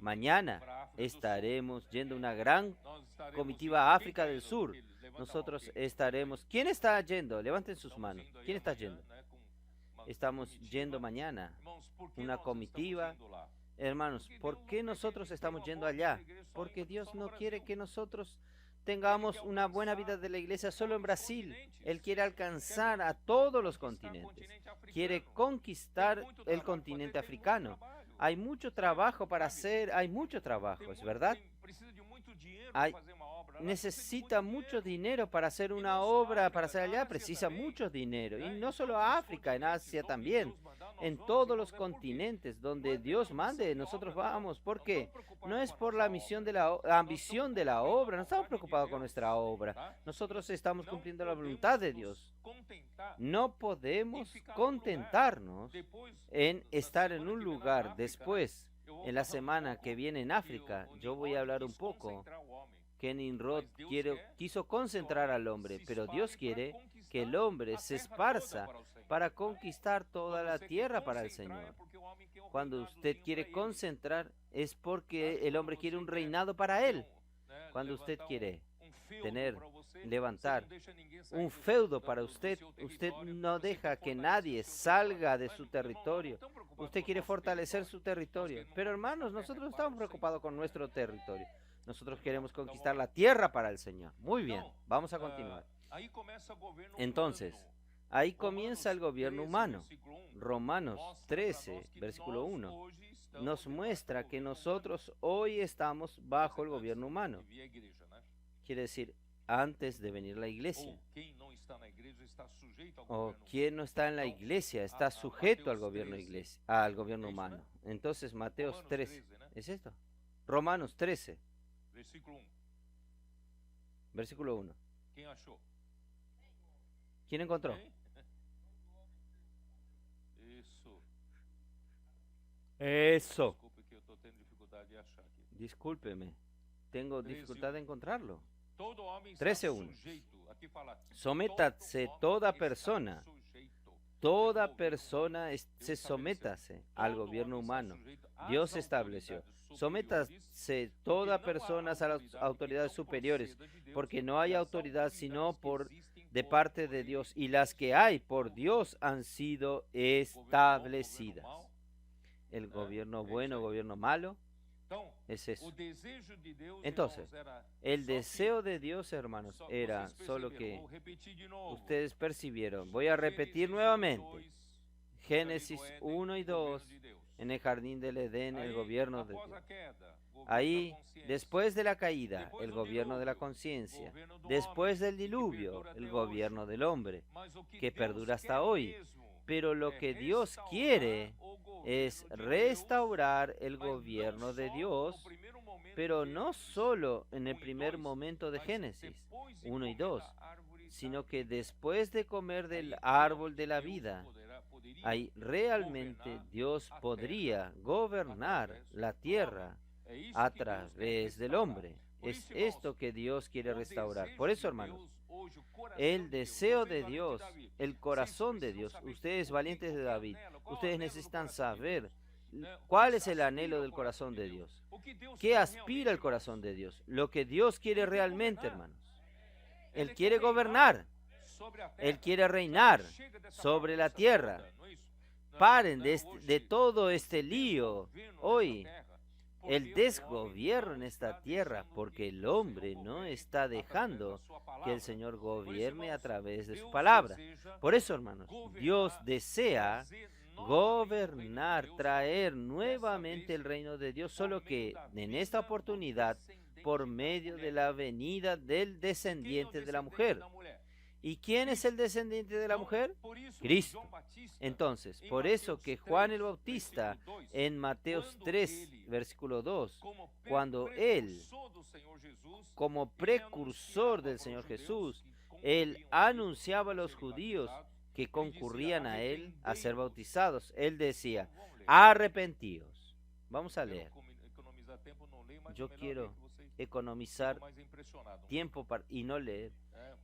A: Mañana estaremos yendo una gran comitiva a África del Sur. Nosotros estaremos... ¿Quién está yendo? Levanten sus manos. ¿Quién está yendo? Estamos yendo mañana, una comitiva. Hermanos, ¿por qué nosotros estamos yendo allá? Porque Dios no quiere que nosotros tengamos una buena vida de la iglesia solo en Brasil. Él quiere alcanzar a todos los continentes. Quiere conquistar el continente africano. Hay mucho trabajo para hacer, hay mucho trabajo, ¿es verdad? Necesita mucho dinero para hacer una obra, para hacer allá, precisa mucho dinero. Y no solo a África, en Asia también. En todos los continentes donde Dios mande, nosotros vamos. ¿Por qué? No es por la ambición de la obra, no estamos preocupados con nuestra obra. Nosotros estamos cumpliendo la voluntad de Dios. No podemos contentarnos en estar en un lugar después. En la semana que viene en África, yo voy a hablar un poco. Que Nimrod quiso concentrar al hombre, pero Dios quiere que el hombre se esparza para conquistar toda la tierra para el Señor. Cuando usted quiere concentrar es porque el hombre quiere un reinado para él. Cuando usted quiere levantar un feudo para usted, usted no deja que nadie salga de su territorio. Usted quiere fortalecer su territorio. Pero hermanos, nosotros no estamos preocupados con nuestro territorio. Nosotros queremos conquistar la tierra para el Señor. Muy bien, vamos a continuar. Entonces, ahí comienza el gobierno humano. Romanos 13, versículo 1, nos muestra que nosotros hoy estamos bajo el gobierno humano. Quiere decir, antes de venir a la iglesia. O quien no está en la iglesia está sujeto al gobierno humano. Entonces, Mateo 13, ¿es esto? Romanos 13. Versículo 1. ¿Quién encontró? Eso. Discúlpeme. Tengo dificultad de encontrarlo. 13:1. Sométase toda persona se sométase al gobierno humano. Dios estableció. Sométase toda persona a las autoridades superiores, porque no hay autoridad sino de parte de Dios, y las que hay por Dios han sido establecidas. El gobierno bueno, gobierno malo, es eso. Entonces, el deseo de Dios, hermanos, era solo que ustedes percibieron. Voy a repetir nuevamente. Génesis 1 y 2, en el jardín del Edén, el gobierno de Dios. Ahí, después de la caída, el gobierno de la conciencia. Después del diluvio, el gobierno del hombre, que perdura hasta hoy. Pero lo que Dios quiere es restaurar el gobierno de Dios, pero no solo en el primer momento de Génesis 1 y 2, sino que después de comer del árbol de la vida, ahí realmente Dios podría gobernar la tierra a través del hombre. Es esto que Dios quiere restaurar. Por eso, hermanos, el deseo de Dios, el corazón de Dios, ustedes valientes de David, ustedes necesitan saber cuál es el anhelo del corazón de Dios. ¿Qué aspira el corazón de Dios? Lo que Dios quiere realmente, hermanos. Él quiere gobernar. Él quiere reinar sobre la tierra. Paren de todo este lío hoy, el desgobierno en esta tierra, porque el hombre no está dejando que el Señor gobierne a través de su palabra. Por eso, hermanos, Dios desea gobernar, traer nuevamente el reino de Dios, solo que en esta oportunidad por medio de la venida del descendiente de la mujer. ¿Y quién es el descendiente de la mujer? Cristo. Entonces, por eso que Juan el Bautista en Mateo 3, versículo 2, cuando él, como precursor del Señor Jesús, él anunciaba a los judíos que concurrían a él a ser bautizados, él decía, arrepentíos. Vamos a leer. Yo quiero economizar tiempo y no leer.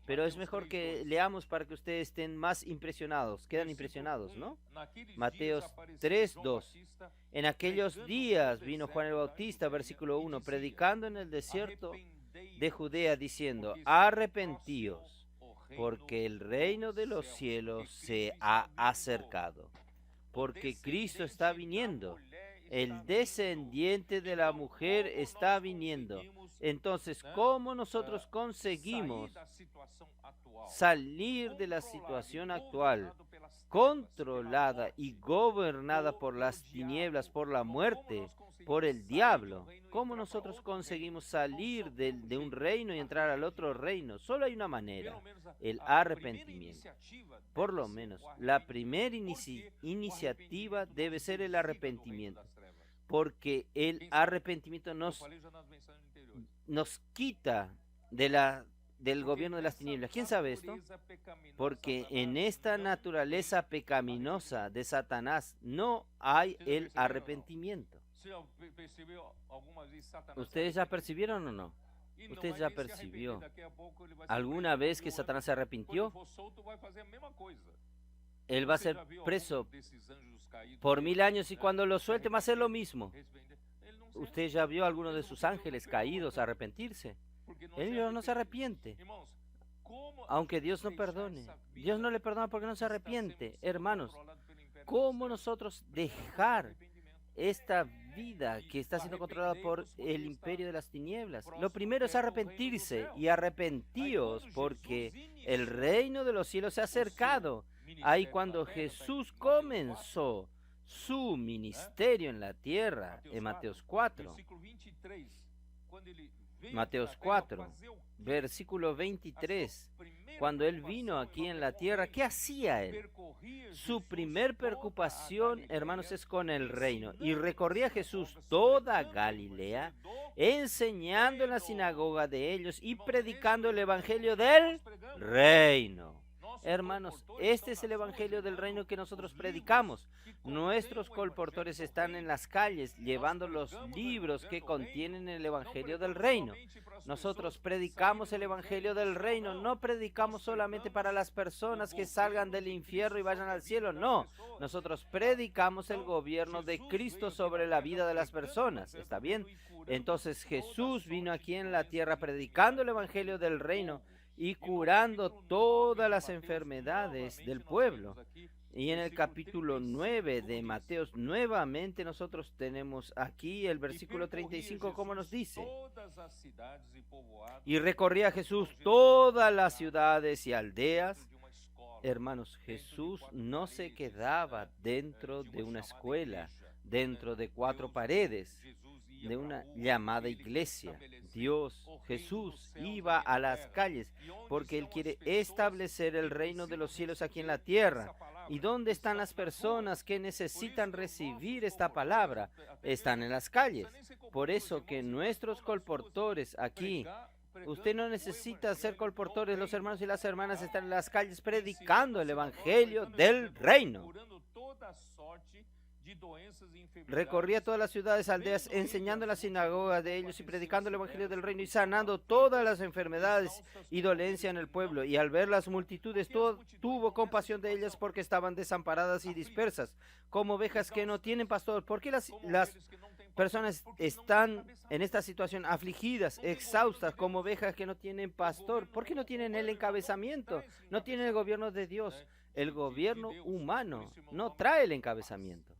A: Pero es mejor que leamos para que ustedes estén más impresionados. Quedan impresionados, ¿no? Mateo 3:2. En aquellos días vino Juan el Bautista, versículo 1, predicando en el desierto de Judea, diciendo, arrepentíos, porque el reino de los cielos se ha acercado. Porque Cristo está viniendo. El descendiente de la mujer está viniendo. Entonces, ¿cómo nosotros conseguimos salir de la situación actual, controlada y gobernada por las tinieblas, por la muerte, por el diablo? ¿Cómo nosotros conseguimos salir de un reino y entrar al otro reino? Solo hay una manera, el arrepentimiento. Por lo menos, la primera iniciativa debe ser el arrepentimiento, porque el arrepentimiento nos quita del gobierno de las tinieblas. ¿Quién sabe esto? Porque en esta naturaleza pecaminosa de Satanás no hay el arrepentimiento. ¿Ustedes ya percibieron o no? ¿Ustedes ya percibió alguna vez que Satanás se arrepintió? Él va a ser preso por 1000 años y cuando lo suelte va a hacer lo mismo. ¿Usted ya vio a alguno de sus ángeles caídos arrepentirse? Él no se arrepiente, aunque Dios no perdone. Dios no le perdona porque no se arrepiente. Hermanos, ¿cómo nosotros dejar esta vida que está siendo controlada por el imperio de las tinieblas? Lo primero es arrepentirse, y arrepentíos porque el reino de los cielos se ha acercado. Ahí cuando Jesús comenzó su ministerio en la tierra, en Mateos 4, versículo 23, cuando él vino aquí en la tierra, ¿qué hacía él? Su primer preocupación, hermanos, es con el reino. Y recorría Jesús toda Galilea, enseñando en la sinagoga de ellos y predicando el evangelio del reino. Hermanos, este es el evangelio del reino que nosotros predicamos. Nuestros colportores están en las calles llevando los libros que contienen el evangelio del reino. Nosotros predicamos el evangelio del reino, no predicamos solamente para las personas que salgan del infierno y vayan al cielo, no. Nosotros predicamos el gobierno de Cristo sobre la vida de las personas, ¿está bien? Entonces Jesús vino aquí en la tierra predicando el evangelio del reino y curando todas las enfermedades del pueblo. Y en el capítulo 9 de Mateo, nuevamente nosotros tenemos aquí el versículo 35, como nos dice. Y recorría Jesús todas las ciudades y aldeas. Hermanos, Jesús no se quedaba dentro de una escuela, dentro de 4 paredes, de una llamada iglesia. Jesús iba a las calles porque Él quiere establecer el reino de los cielos aquí en la tierra. ¿Y dónde están las personas que necesitan recibir esta palabra? Están en las calles. Por eso que nuestros colportores aquí, usted no necesita ser colportores, los hermanos y las hermanas están en las calles predicando el evangelio del reino. Recorría todas las ciudades, aldeas, enseñando en la sinagoga de ellos y predicando el evangelio del reino y sanando todas las enfermedades y dolencia en el pueblo. Y al ver las multitudes, tuvo compasión de ellas porque estaban desamparadas y dispersas, como ovejas que no tienen pastor. ¿Por qué las personas están en esta situación afligidas, exhaustas, como ovejas que no tienen pastor. ¿Por qué no tienen el encabezamiento? No tienen el gobierno de Dios. El gobierno humano no trae el encabezamiento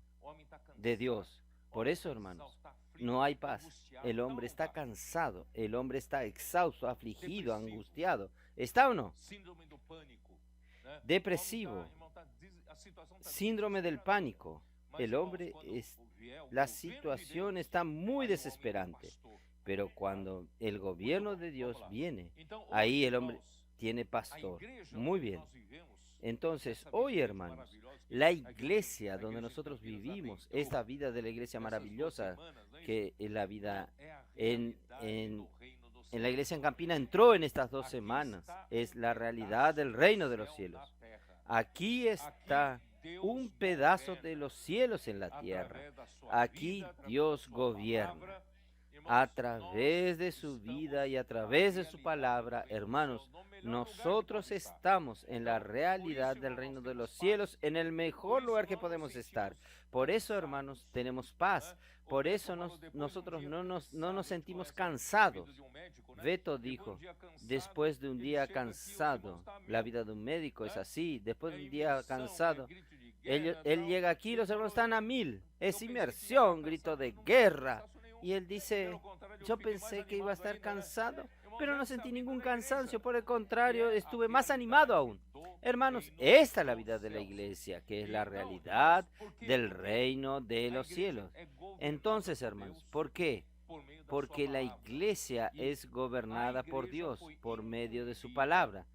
A: de Dios. Por eso, hermanos, no hay paz. El hombre está cansado, el hombre está exhausto, afligido, angustiado. ¿Está o no? Depresivo, síndrome del pánico. El hombre la situación está muy desesperante. Pero cuando el gobierno de Dios viene, ahí el hombre tiene pastor. Muy bien. Entonces, hoy, hermanos, la iglesia donde nosotros vivimos, esta vida de la iglesia maravillosa, que es la vida en la iglesia en Campina entró en estas 2 semanas, es la realidad del reino de los cielos. Aquí está un pedazo de los cielos en la tierra. Aquí Dios gobierna. A través de su vida y a través de su palabra, hermanos, nosotros estamos en la realidad del reino de los cielos, en el mejor lugar que podemos estar. Por eso, hermanos, tenemos paz. Por eso nosotros no nos sentimos cansados. Beto dijo, después de un día cansado, la vida de un médico es así, después de un día cansado, él llega aquí, los hermanos están a 1000, es inmersión, grito de guerra. Y él dice, yo pensé que iba a estar cansado, pero no sentí ningún cansancio, por el contrario, estuve más animado aún. Hermanos, esta es la vida de la iglesia, que es la realidad del reino de los cielos. Entonces, hermanos, ¿por qué? Porque la iglesia es gobernada por Dios por medio de su palabra.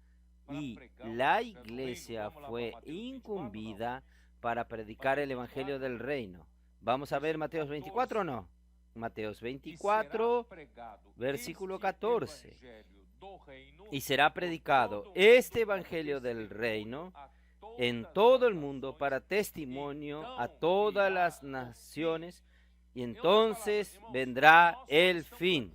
A: Y la iglesia fue incumbida para predicar el evangelio del reino. Vamos a ver Mateos 24 o no. Mateos 24, versículo 14. Y será predicado este evangelio del reino en todo el mundo para testimonio a todas las naciones, y entonces vendrá el fin.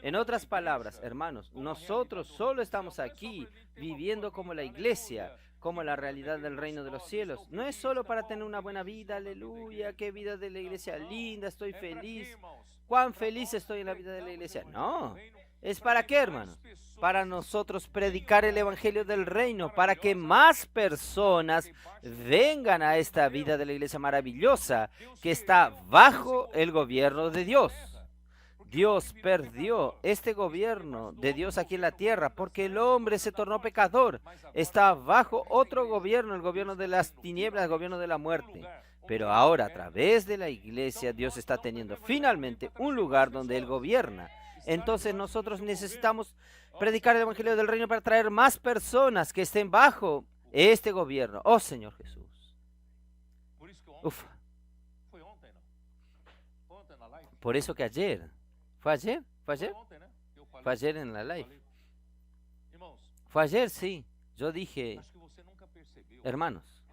A: En otras palabras, hermanos, nosotros solo estamos aquí viviendo como la iglesia, como la realidad del reino de los cielos. No es solo para tener una buena vida, aleluya, qué vida de la iglesia linda, estoy feliz. Cuán feliz estoy en la vida de la iglesia. No, ¿es para qué, hermanos? Para nosotros predicar el evangelio del reino, para que más personas vengan a esta vida de la iglesia maravillosa que está bajo el gobierno de Dios. Dios perdió este gobierno de Dios aquí en la tierra porque el hombre se tornó pecador. Está bajo otro gobierno, el gobierno de las tinieblas, el gobierno de la muerte. Pero ahora, a través de la iglesia, Dios está teniendo finalmente un lugar donde Él gobierna. Entonces nosotros necesitamos predicar el evangelio del reino para traer más personas que estén bajo este gobierno. Oh, Señor Jesús. Uf. Por eso que ayer... ¿Fue ayer? ¿Fue ayer? Fue ayer en la live. Fue ayer, sí. Yo dije, hermanos,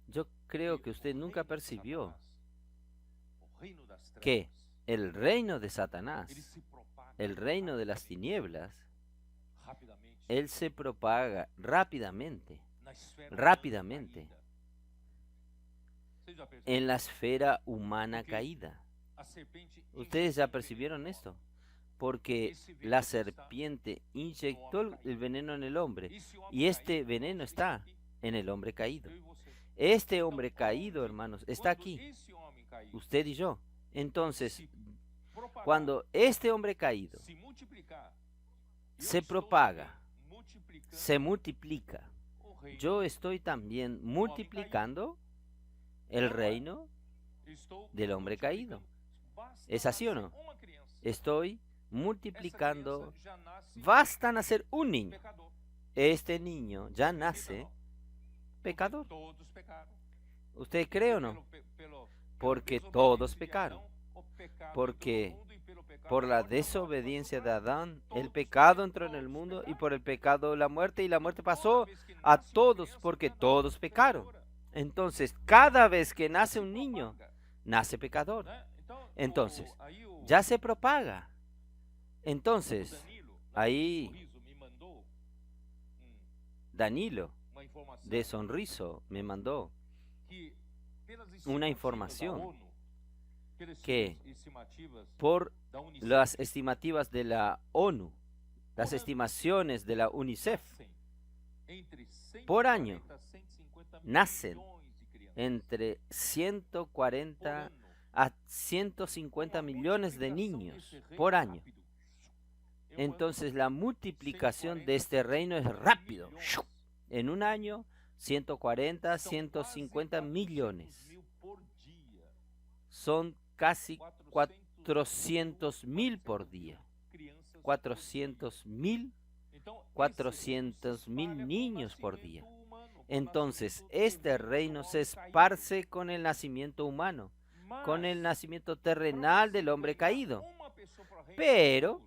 A: yo creo que usted nunca percibió que el reino de Satanás, el reino de las tinieblas, él se propaga rápidamente, rápidamente, en la esfera humana caída. ¿Ustedes ya percibieron esto? Porque la serpiente inyectó el veneno en el hombre y este veneno está en el hombre caído. Este hombre caído, hermanos, está aquí, usted y yo. Entonces, cuando este hombre caído se propaga, se multiplica, yo estoy también multiplicando el reino del hombre caído. ¿Es así o no? Estoy multiplicando. Basta nacer un niño. Este niño ya nace pecador. ¿Usted cree o no? Porque todos pecaron. Porque por la desobediencia de Adán, el pecado entró en el mundo y por el pecado la muerte, y la muerte pasó a todos porque todos pecaron. Entonces, cada vez que nace un niño, nace pecador. Entonces, ya se propaga. Entonces, ahí Danilo de Sonriso me mandó una información que por las estimativas de la ONU, las estimaciones de la UNICEF, por año nacen entre 140 a 150 millones de niños por año. Entonces la multiplicación de este reino es rápido. En un año, 140, 150 millones. Son casi 400.000 por día. 400.000 niños por día. Entonces, este reino se esparce con el nacimiento humano, con el nacimiento terrenal del hombre caído. Pero,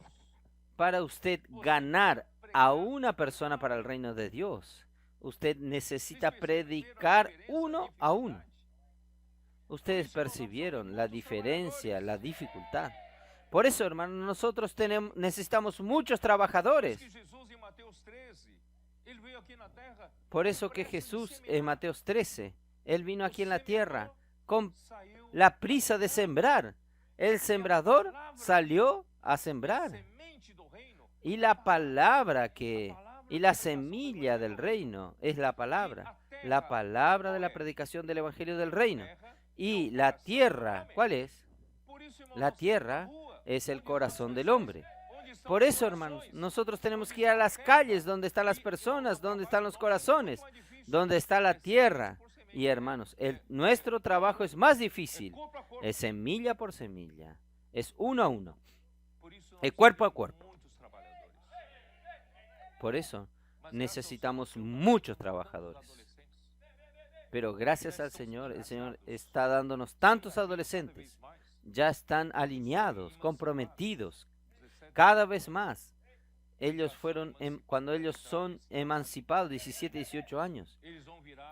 A: para usted ganar a una persona para el reino de Dios, usted necesita predicar uno a uno. Ustedes percibieron la diferencia, la dificultad. Por eso, hermanos, nosotros necesitamos muchos trabajadores. Por eso que Jesús en Mateo 13, Él vino aquí en la tierra con la prisa de sembrar. El sembrador salió a sembrar. Y la palabra y la semilla del reino es la palabra de la predicación del Evangelio del reino. Y la tierra, ¿cuál es? La tierra es el corazón del hombre. Por eso, hermanos, nosotros tenemos que ir a las calles donde están las personas, donde están los corazones, donde está la tierra. Y hermanos, nuestro trabajo es más difícil. Es semilla por semilla. Es uno a uno. Es cuerpo a cuerpo. Por eso necesitamos muchos trabajadores. Pero gracias al Señor, el Señor está dándonos tantos adolescentes. Ya están alineados, comprometidos. Cada vez más, cuando ellos son emancipados, 17, 18 años,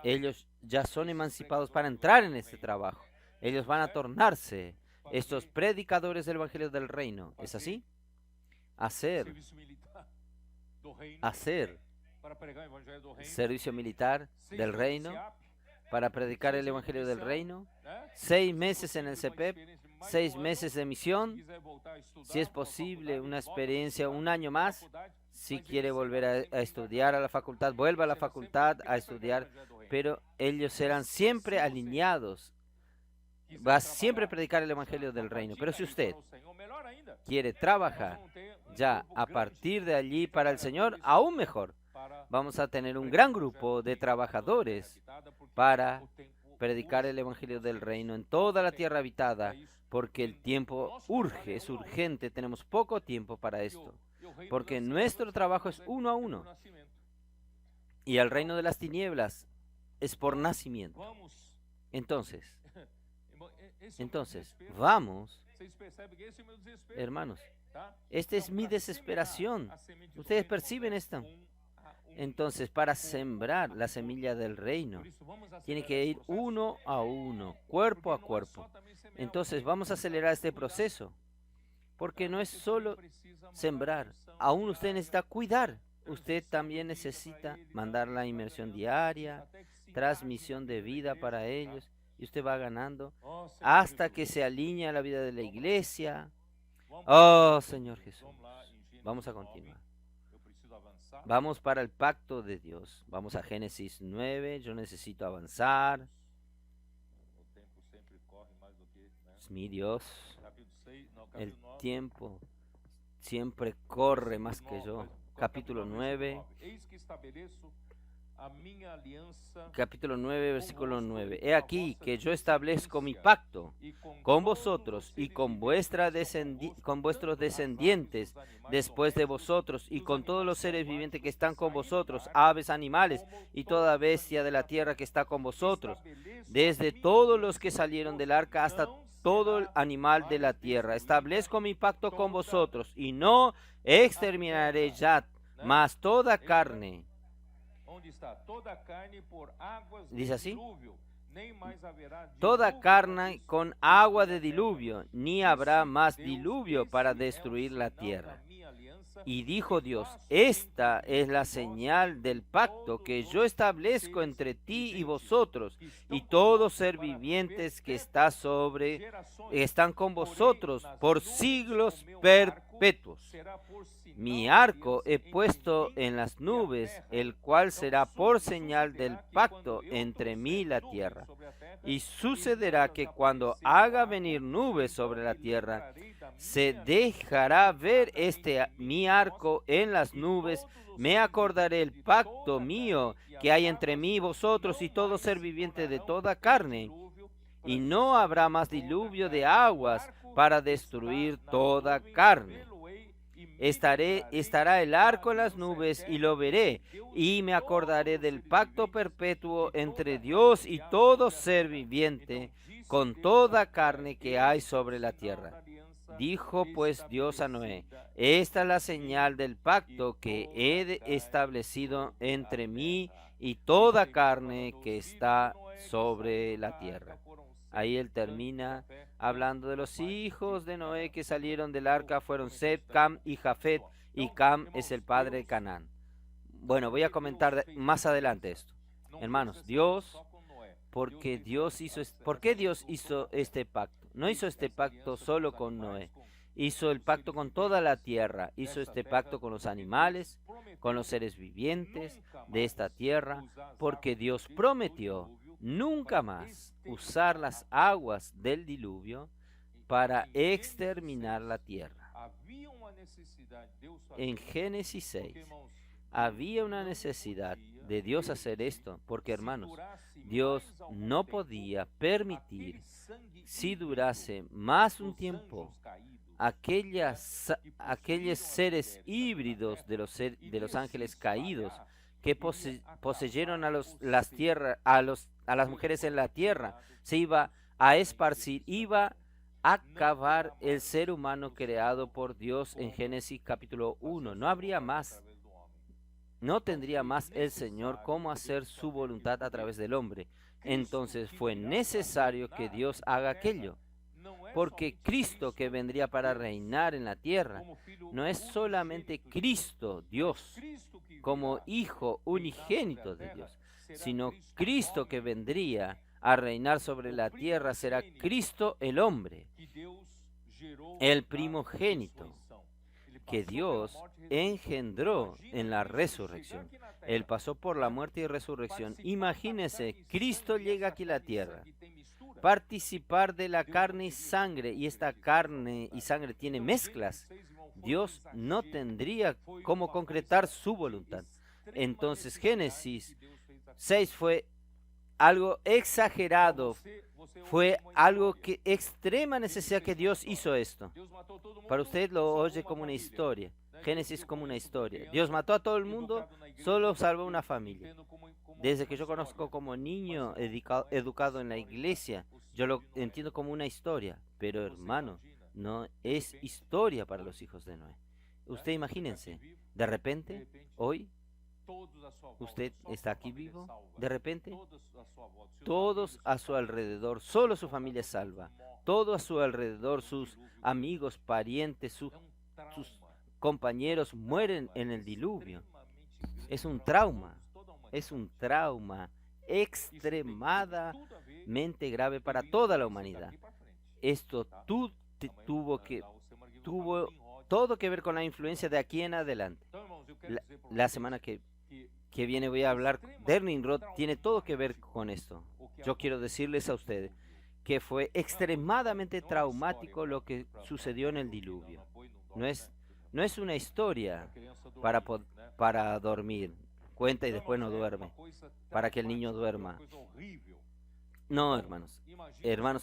A: ellos ya son emancipados para entrar en este trabajo. Ellos van a tornarse estos predicadores del Evangelio del Reino. ¿Es así? Hacer servicio militar del Reino para predicar el Evangelio del Reino. 6 meses en el CEPEP, 6 meses de misión, si es posible, una experiencia, un año más. Si quiere volver a estudiar a la facultad, vuelva a la facultad a estudiar, pero ellos serán siempre alineados. Va a siempre predicar el Evangelio del Reino. Pero si usted quiere trabajar ya a partir de allí para el Señor, aún mejor. Vamos a tener un gran grupo de trabajadores para predicar el Evangelio del Reino en toda la tierra habitada, porque el tiempo urge, es urgente, tenemos poco tiempo para esto, porque nuestro trabajo es uno a uno, y el reino de las tinieblas es por nacimiento. Entonces, vamos, hermanos, esta es mi desesperación. ¿Ustedes perciben esto? Entonces, para sembrar la semilla del reino, tiene que ir uno a uno, cuerpo a cuerpo. Entonces, vamos a acelerar este proceso, porque no es solo sembrar, aún usted necesita cuidar. Usted también necesita mandar la inmersión diaria, transmisión de vida para ellos, y usted va ganando hasta que se alinee a la vida de la iglesia. Oh, Señor Jesús, vamos a continuar. Vamos para el pacto de Dios. Vamos a Génesis 9. Yo necesito avanzar. Es mi Dios. El tiempo siempre corre más que yo. Capítulo 9. Capítulo 9, versículo 9. He aquí que yo establezco mi pacto con vosotros y con vuestros descendientes después de vosotros y con todos los seres vivientes que están con vosotros, aves, animales y toda bestia de la tierra que está con vosotros, desde todos los que salieron del arca hasta todo el animal de la tierra. Establezco mi pacto con vosotros y no exterminaré ya más toda carne. Dice así: toda carne con agua de diluvio, ni habrá más diluvio para destruir la tierra. Y dijo Dios, esta es la señal del pacto que yo establezco entre ti y vosotros y todo ser vivientes que están con vosotros por siglos perpetuos. Mi arco he puesto en las nubes, el cual será por señal del pacto entre mí y la tierra. Y sucederá que cuando haga venir nubes sobre la tierra, se dejará ver mi arco en las nubes. Me acordaré el pacto mío que hay entre mí y vosotros y todo ser viviente de toda carne. Y no habrá más diluvio de aguas para destruir toda carne. Estará el arco en las nubes y lo veré, y me acordaré del pacto perpetuo entre Dios y todo ser viviente, con toda carne que hay sobre la tierra. Dijo pues Dios a Noé, esta es la señal del pacto que he establecido entre mí y toda carne que está sobre la tierra. Ahí él termina hablando de los hijos de Noé que salieron del arca, fueron Set, Cam y Jafet, y Cam es el padre de Canaán. Bueno, voy a comentar más adelante esto. Hermanos, ¿por qué Dios hizo este pacto? No hizo este pacto solo con Noé, hizo el pacto con toda la tierra, hizo este pacto con los animales, con los seres vivientes de esta tierra, porque Dios prometió nunca más usar las aguas del diluvio para exterminar la tierra. En Génesis 6 había una necesidad de Dios hacer esto, porque hermanos, Dios no podía permitir, si durase más un tiempo, aquellos seres híbridos de los ángeles caídos que poseyeron a las mujeres en la tierra, se iba a esparcir, iba a acabar el ser humano creado por Dios en Génesis capítulo 1. No tendría más el Señor cómo hacer su voluntad a través del hombre. Entonces fue necesario que Dios haga aquello. Porque Cristo que vendría para reinar en la tierra no es solamente Cristo, Dios, como Hijo unigénito de Dios, sino Cristo que vendría a reinar sobre la tierra será Cristo el hombre, el primogénito que Dios engendró en la resurrección. Él pasó por la muerte y resurrección. Imagínense, Cristo llega aquí a la tierra, participar de la carne y sangre, y esta carne y sangre tiene mezclas. Dios no tendría cómo concretar su voluntad. Entonces Génesis 6 fue algo exagerado, fue algo que extrema necesidad que Dios hizo esto. Para usted lo oye como una historia, Génesis como una historia. Dios mató a todo el mundo, solo salvó una familia. Desde que yo conozco como niño educado en la iglesia, yo lo entiendo como una historia, pero hermano, no es historia para los hijos de Noé. Usted imagínense, de repente, hoy, usted está aquí vivo, de repente, todos a su alrededor, solo su familia es salva, todo a su alrededor, sus amigos, parientes, sus compañeros mueren en el diluvio. Es un trauma extremadamente grave para toda la humanidad. Esto tuvo todo que ver con la influencia de aquí en adelante. La semana que viene voy a hablar de Nimrod, tiene todo que ver con esto. Yo quiero decirles a ustedes que fue extremadamente traumático lo que sucedió en el diluvio. No es una historia para dormir. Cuenta y después no duerme, para que el niño duerma. No, hermanos,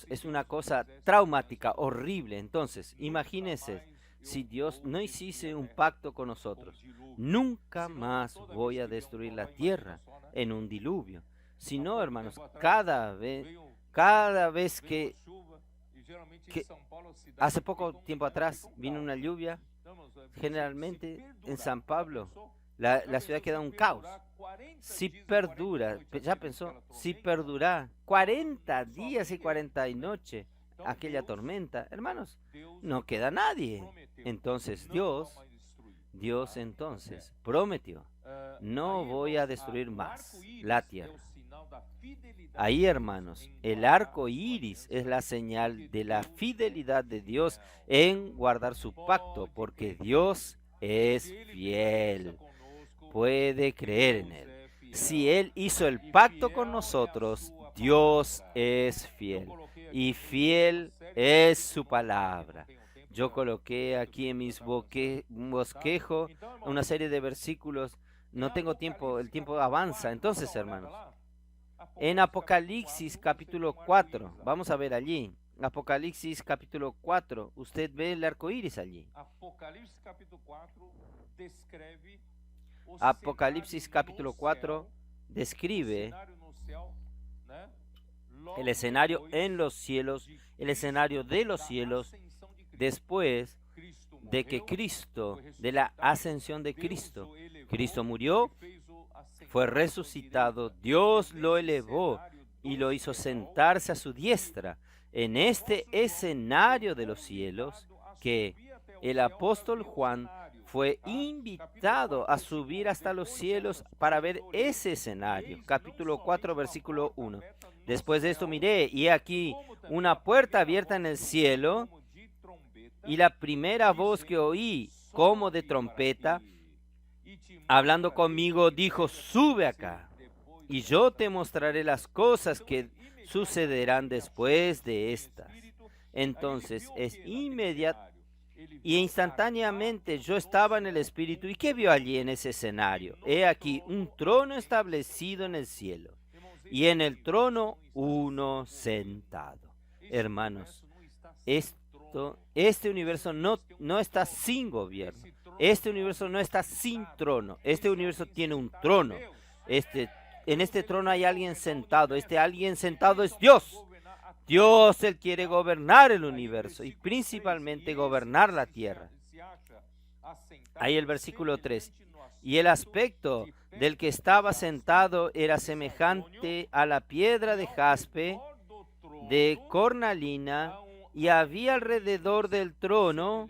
A: es una cosa traumática, horrible. Entonces, imagínense, si Dios no hiciese un pacto con nosotros, nunca más voy a destruir la tierra en un diluvio. Si no, hermanos, cada vez que hace poco tiempo atrás vino una lluvia, generalmente en San Pablo, la ciudad queda un caos. Si perdura, ya pensó, si perdura 40 días y 40 noches aquella tormenta, hermanos, no queda nadie. Entonces Dios entonces prometió, no voy a destruir más la tierra. Ahí, hermanos, el arco iris es la señal de la fidelidad de Dios en guardar su pacto, porque Dios es fiel. Puede creer en Él. Si Él hizo el pacto con nosotros, Dios es fiel. Y fiel es su palabra. Yo coloqué aquí en mis bosquejo una serie de versículos. No tengo tiempo, el tiempo avanza. Entonces, hermanos, en Apocalipsis capítulo 4, vamos a ver allí. Apocalipsis capítulo 4, usted ve el arco iris allí. Apocalipsis capítulo 4 describe el escenario en los cielos, el escenario de los cielos después de que Cristo, de la ascensión de Cristo, Cristo murió, fue resucitado, Dios lo elevó y lo hizo sentarse a su diestra en este escenario de los cielos que el apóstol Juan fue invitado a subir hasta los cielos para ver ese escenario. Capítulo 4, versículo 1. Después de esto miré, y aquí una puerta abierta en el cielo, y la primera voz que oí, como de trompeta, hablando conmigo, dijo, sube acá, y yo te mostraré las cosas que sucederán después de estas. Entonces es inmediato. Y instantáneamente yo estaba en el Espíritu. ¿Y qué vio allí en ese escenario? He aquí un trono establecido en el cielo, y en el trono uno sentado. Hermanos, este universo no está sin gobierno. Este universo no está sin trono. Este universo tiene un trono. En este trono hay alguien sentado. Este alguien sentado es Dios. Dios, Él quiere gobernar el universo y principalmente gobernar la tierra. Ahí el versículo 3. Y el aspecto del que estaba sentado era semejante a la piedra de jaspe, de cornalina, y había alrededor del trono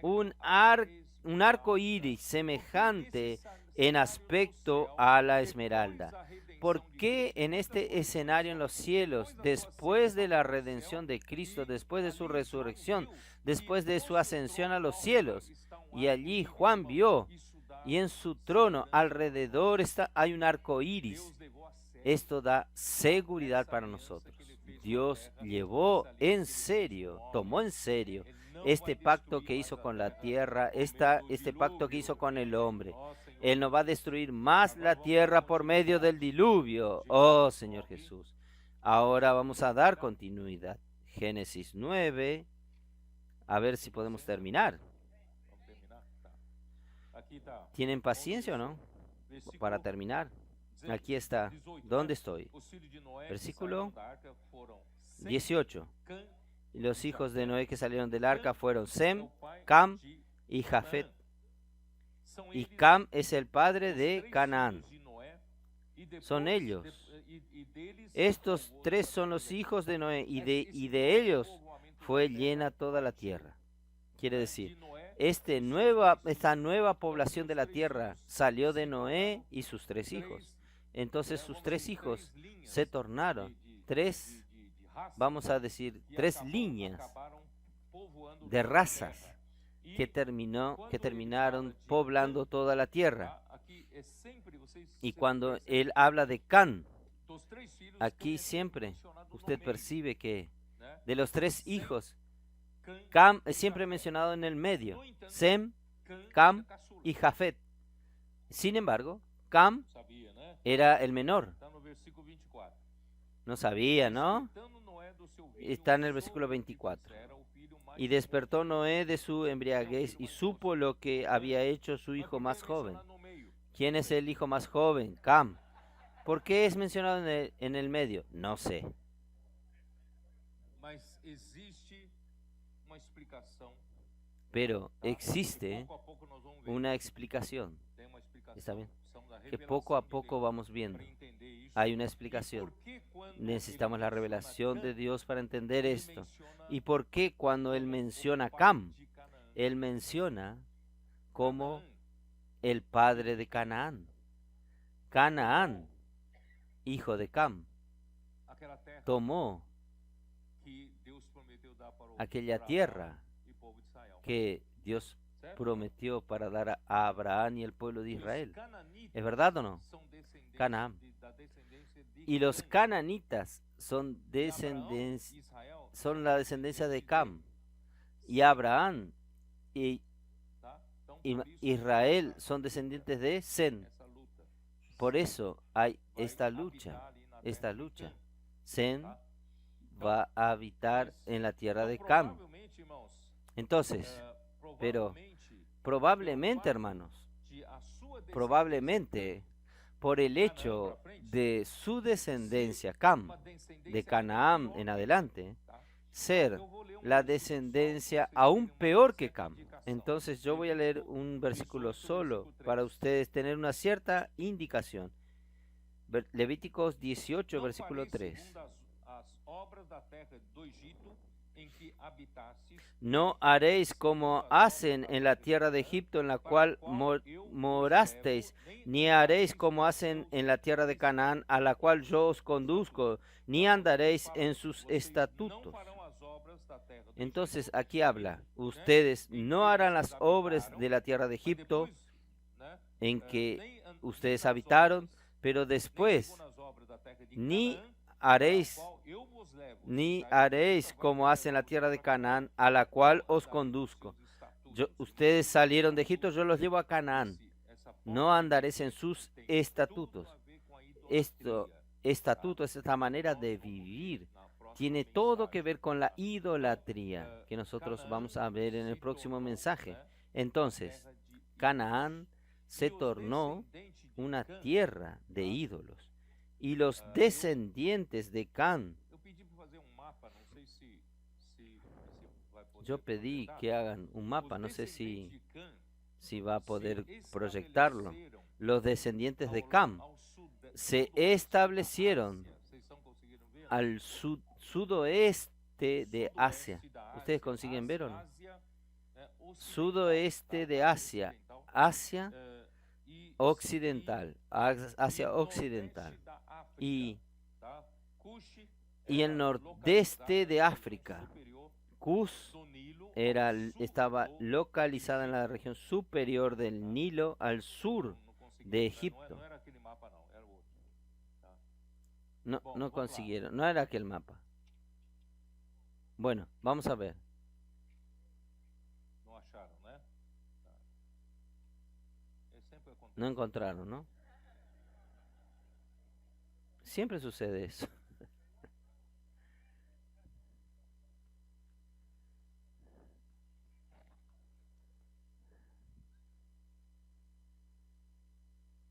A: un arco iris semejante en aspecto a la esmeralda. ¿Por qué en este escenario en los cielos, después de la redención de Cristo, después de su resurrección, después de su ascensión a los cielos? Y allí Juan vio, y en su trono alrededor hay un arco iris. Esto da seguridad para nosotros. Dios llevó en serio, tomó en serio este pacto que hizo con la tierra, este pacto que hizo con el hombre. Él no va a destruir más la tierra por medio del diluvio. Oh, Señor Jesús. Ahora vamos a dar continuidad. Génesis 9. A ver si podemos terminar. ¿Tienen paciencia o no? Para terminar. Aquí está. ¿Dónde estoy? Versículo 18. Y los hijos de Noé que salieron del arca fueron Sem, Cam y Jafet. Y Cam es el padre de Canaán. Son ellos. Estos tres son los hijos de Noé y de ellos fue llena toda la tierra. Quiere decir, esta nueva población de la tierra salió de Noé y sus tres hijos. Entonces sus tres hijos se tornaron vamos a decir, tres líneas de razas que terminaron poblando toda la tierra. Y cuando él habla de Can, aquí siempre usted percibe que de los tres hijos, Cam es siempre mencionado en el medio, Sem, Cam y Jafet. Sin embargo, Cam era el menor. No sabía, ¿no? Está en el versículo 24. Y despertó Noé de su embriaguez y supo lo que había hecho su hijo más joven. ¿Quién es el hijo más joven? Cam. ¿Por qué es mencionado en el medio? No sé. Pero existe una explicación. ¿Está bien? Que poco a poco vamos viendo. Hay una explicación. Necesitamos la revelación de Dios para entender esto. ¿Y por qué cuando Él menciona Cam, Él menciona como el padre de Canaán. Canaán, hijo de Cam, tomó aquella tierra que Dios prometió para dar a Abraham y el pueblo de Israel. ¿Es verdad o no? Canaán. Y los cananitas son la descendencia de Cam. Y Abraham y Israel son descendientes de Sem. Por eso hay esta lucha. Sem va a habitar en la tierra de Cam. Entonces, pero probablemente, hermanos, probablemente por el hecho de su descendencia, Cam, de Canaán en adelante, ser la descendencia aún peor que Cam. Entonces yo voy a leer un versículo solo para ustedes tener una cierta indicación. Levíticos 18, versículo 3. No haréis como hacen en la tierra de Egipto en la cual morasteis, ni haréis como hacen en la tierra de Canaán a la cual yo os conduzco, ni andaréis en sus estatutos. Entonces aquí habla, ustedes no harán las obras de la tierra de Egipto en que ustedes habitaron, pero después ni haréis como hacen la tierra de Canaán, a la cual os conduzco. Ustedes salieron de Egipto, yo los llevo a Canaán. No andaréis en sus estatutos. Estatuto es esta manera de vivir. Tiene todo que ver con la idolatría, que nosotros vamos a ver en el próximo mensaje. Entonces, Canaán se tornó una tierra de ídolos. Y los descendientes de Cam, yo pedí que hagan un mapa, no sé si va a poder proyectarlo. Los descendientes de Cam se establecieron al sudoeste de Asia. ¿Ustedes consiguen ver o no? Sudoeste de Asia, Asia occidental, Asia occidental y el nordeste de África. Cus estaba localizada en la región superior del Nilo al sur de Egipto. No consiguieron, no era aquel mapa. Bueno, vamos a ver. No encontraron, ¿no? Siempre sucede eso.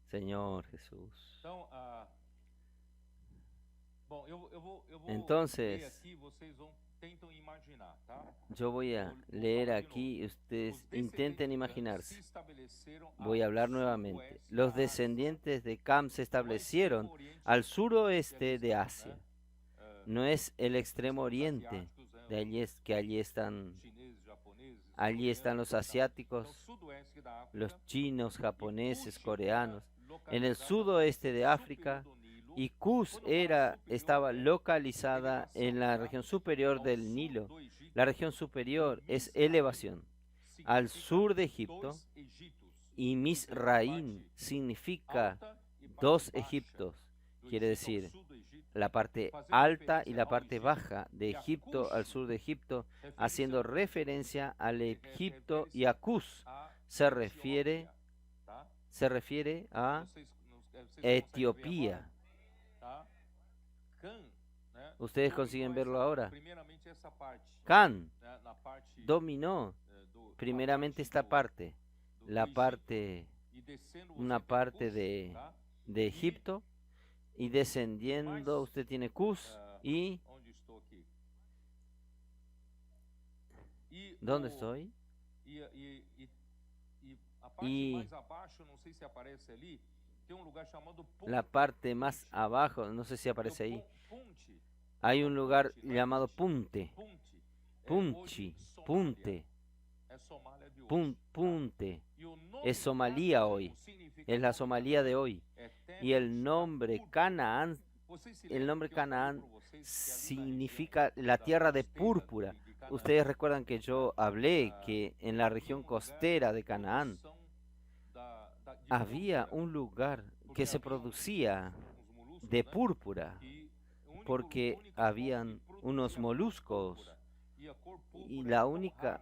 A: Señor Jesús. Entonces, yo voy a leer aquí, ustedes intenten imaginarse. Voy a hablar nuevamente. Los descendientes de Cam se establecieron al suroeste de Asia. No es el extremo oriente, de allí están los asiáticos, los chinos, japoneses, coreanos. En el sudoeste de África, y Cus estaba localizada en la región superior del Nilo. La región superior es elevación. Al sur de Egipto, y Misraín significa dos Egiptos, quiere decir la parte alta y la parte baja de Egipto al sur de Egipto, haciendo referencia al Egipto, y a Cus se refiere a Etiopía. Ustedes consiguen verlo ahora. Can dominó primeramente esta parte, una parte de Egipto, y descendiendo usted tiene Cus y ¿dónde estoy? Y la parte más abajo, no sé si aparece ahí, hay un lugar llamado Punte, Punte, Punte. Es Somalia hoy. Es la Somalia de hoy. Y el nombre Canaán significa la tierra de púrpura. Ustedes recuerdan que yo hablé que en la región costera de Canaán había un lugar que se producía de púrpura porque habían unos moluscos y la única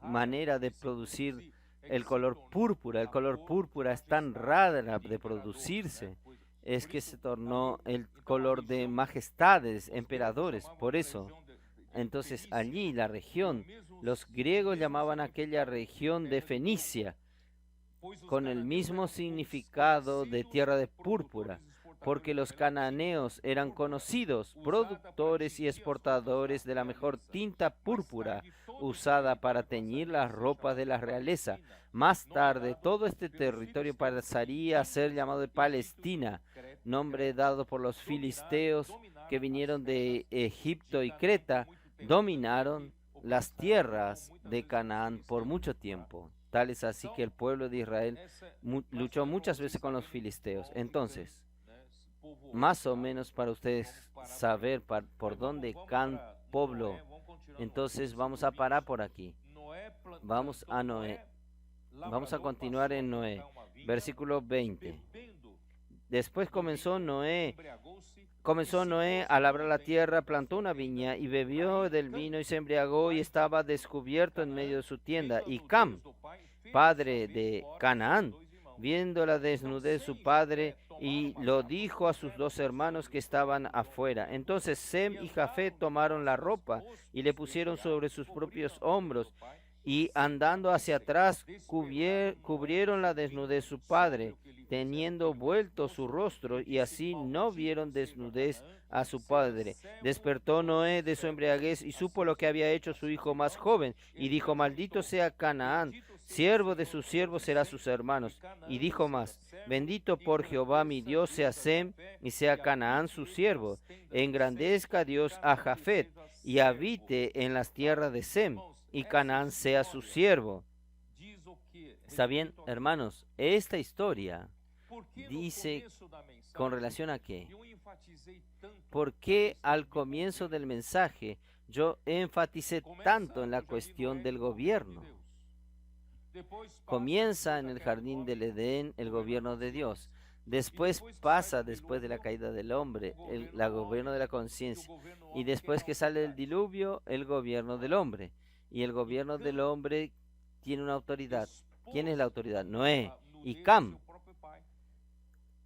A: manera de producir el color púrpura es tan rara de producirse, es que se tornó el color de majestades, emperadores. Por eso, entonces allí la región, los griegos llamaban aquella región de Fenicia, con el mismo significado de tierra de púrpura, porque los cananeos eran conocidos productores y exportadores de la mejor tinta púrpura usada para teñir las ropas de la realeza. Más tarde, todo este territorio pasaría a ser llamado de Palestina, nombre dado por los filisteos que vinieron de Egipto y Creta, dominaron las tierras de Canaán por mucho tiempo. Tal es así que el pueblo de Israel luchó muchas veces con los filisteos. Entonces, más o menos para ustedes saber por dónde pueblo. Entonces vamos a parar por aquí. Vamos a Noé. Vamos a continuar en Noé. Versículo 20. Después comenzó Noé a labrar la tierra, plantó una viña y bebió del vino y se embriagó y estaba descubierto en medio de su tienda. Y Cam, padre de Canaán, viendo la desnudez de su padre, y lo dijo a sus dos hermanos que estaban afuera. Entonces Sem y Jafet tomaron la ropa y le pusieron sobre sus propios hombros, y andando hacia atrás cubrieron la desnudez de su padre, teniendo vuelto su rostro, y así no vieron desnudez a su padre. Despertó Noé de su embriaguez y supo lo que había hecho su hijo más joven, y dijo: maldito sea Canaán, siervo de sus siervos será sus hermanos. Y dijo más: bendito por Jehová mi Dios sea Sem, y sea Canaán su siervo. Engrandezca Dios a Jafet, y habite en las tierras de Sem, y Canaán sea su siervo. ¿Está bien, hermanos? Esta historia dice con relación a qué. ¿Por qué al comienzo del mensaje yo enfaticé tanto en la cuestión del gobierno? Comienza en el jardín del Edén el gobierno de Dios. Después pasa, después de la caída del hombre, el gobierno de la conciencia. Y después que sale el diluvio, el gobierno del hombre. Y el gobierno del hombre tiene una autoridad. ¿Quién es la autoridad? Noé. Y Cam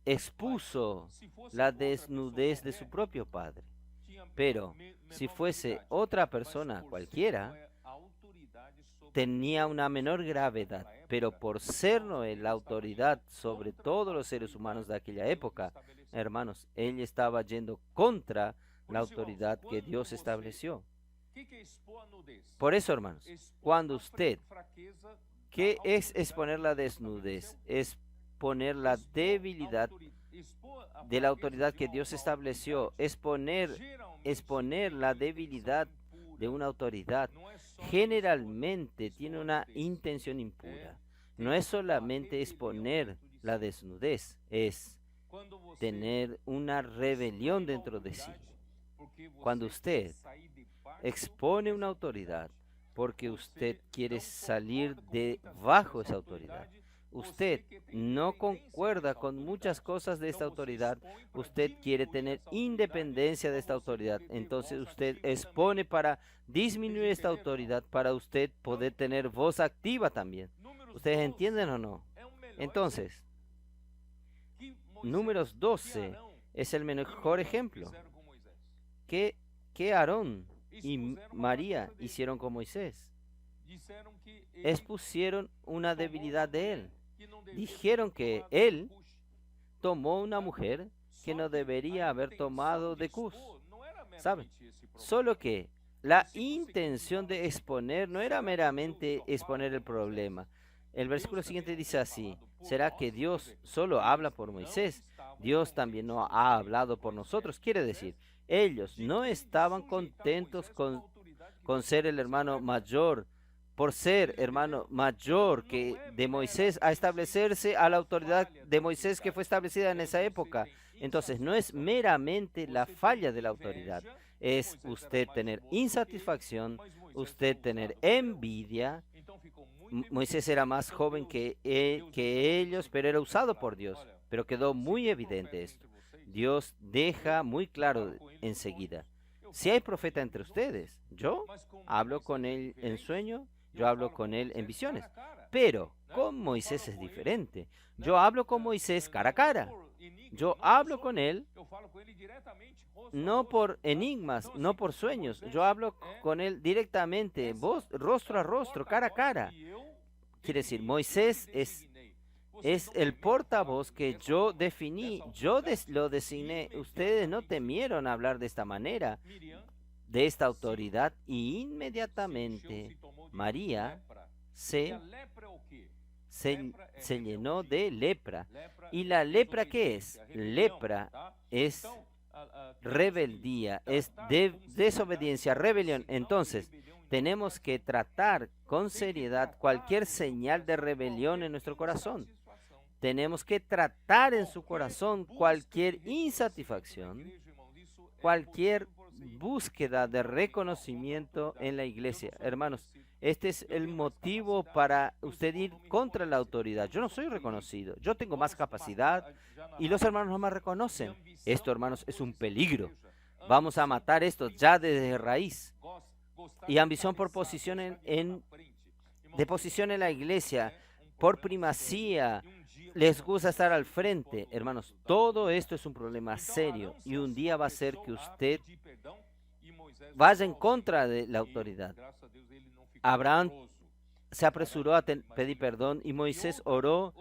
A: expuso la desnudez de su propio padre. Pero si fuese otra persona cualquiera, tenía una menor gravedad. Pero por ser Noé la autoridad sobre todos los seres humanos de aquella época, hermanos, él estaba yendo contra la autoridad que Dios estableció. Por eso, hermanos, ¿qué es exponer la desnudez? Es poner la debilidad de la autoridad que Dios estableció, exponer la debilidad de una autoridad. Generalmente tiene una intención impura. No es solamente exponer la desnudez, es tener una rebelión dentro de sí. Cuando usted expone una autoridad porque usted quiere salir debajo de esa autoridad, usted no concuerda con muchas cosas de esta autoridad, usted quiere tener independencia de esta autoridad, entonces usted expone para disminuir esta autoridad para usted poder tener voz activa también. ¿Ustedes entienden o no? Entonces, Números 12 es el mejor ejemplo. ¿Qué Aarón y María hicieron con Moisés? Expusieron una debilidad de él. Dijeron que él tomó una mujer que no debería haber tomado de Cus. ¿Saben? Solo que la intención de exponer no era meramente exponer el problema. El versículo siguiente dice así: ¿será que Dios solo habla por Moisés? Dios también no ha hablado por nosotros. Quiere decir, ellos no estaban contentos con ser el hermano mayor por ser, hermano, mayor que de Moisés, a establecerse a la autoridad de Moisés que fue establecida en esa época. Entonces, no es meramente la falla de la autoridad, es usted tener insatisfacción, usted tener envidia. Moisés era más joven que ellos, pero era usado por Dios. Pero quedó muy evidente esto. Dios deja muy claro enseguida. Si hay profeta entre ustedes, yo hablo con él en sueño, yo hablo con él en visiones. Pero con Moisés es diferente. Yo hablo con Moisés cara a cara. Yo hablo con él no por enigmas, no por sueños. Yo hablo con él directamente, voz, rostro a rostro, cara a cara. Quiere decir, Moisés es el portavoz que yo definí, lo designé. Ustedes no temieron hablar de esta manera, de esta autoridad, y inmediatamente María se, se llenó de lepra. ¿Y la lepra qué es? Lepra es rebeldía, es desobediencia, rebelión. Entonces, tenemos que tratar con seriedad cualquier señal de rebelión en nuestro corazón. Tenemos que tratar en su corazón cualquier insatisfacción, cualquier búsqueda de reconocimiento en la iglesia. Hermanos, este es el motivo para usted ir contra la autoridad. Yo no soy reconocido, yo tengo más capacidad y los hermanos no me reconocen. Esto, hermanos, es un peligro. Vamos a matar esto ya desde raíz. Y ambición por posición de posición en la iglesia, por primacía, les gusta estar al frente. Hermanos, todo esto es un problema serio y un día va a ser que usted vaya en contra de la autoridad. Abraham se apresuró a pedir perdón y Moisés oró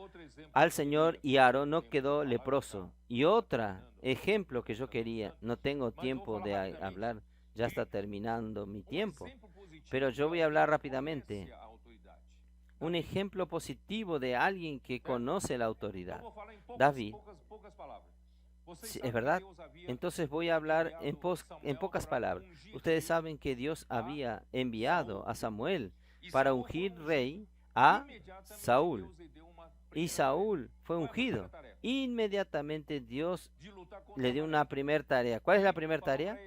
A: al Señor y Aarón no quedó leproso. Y otro ejemplo que yo quería, no tengo tiempo de hablar, ya está terminando mi tiempo, pero yo voy a hablar rápidamente. Un ejemplo positivo de alguien que conoce la autoridad. David. Sí, ¿es verdad? Entonces voy a hablar en pocas palabras. Ustedes saben que Dios había enviado a Samuel para ungir rey a Saúl. Y Saúl fue ungido. Inmediatamente Dios le dio una primera tarea. ¿Cuál es la primera tarea?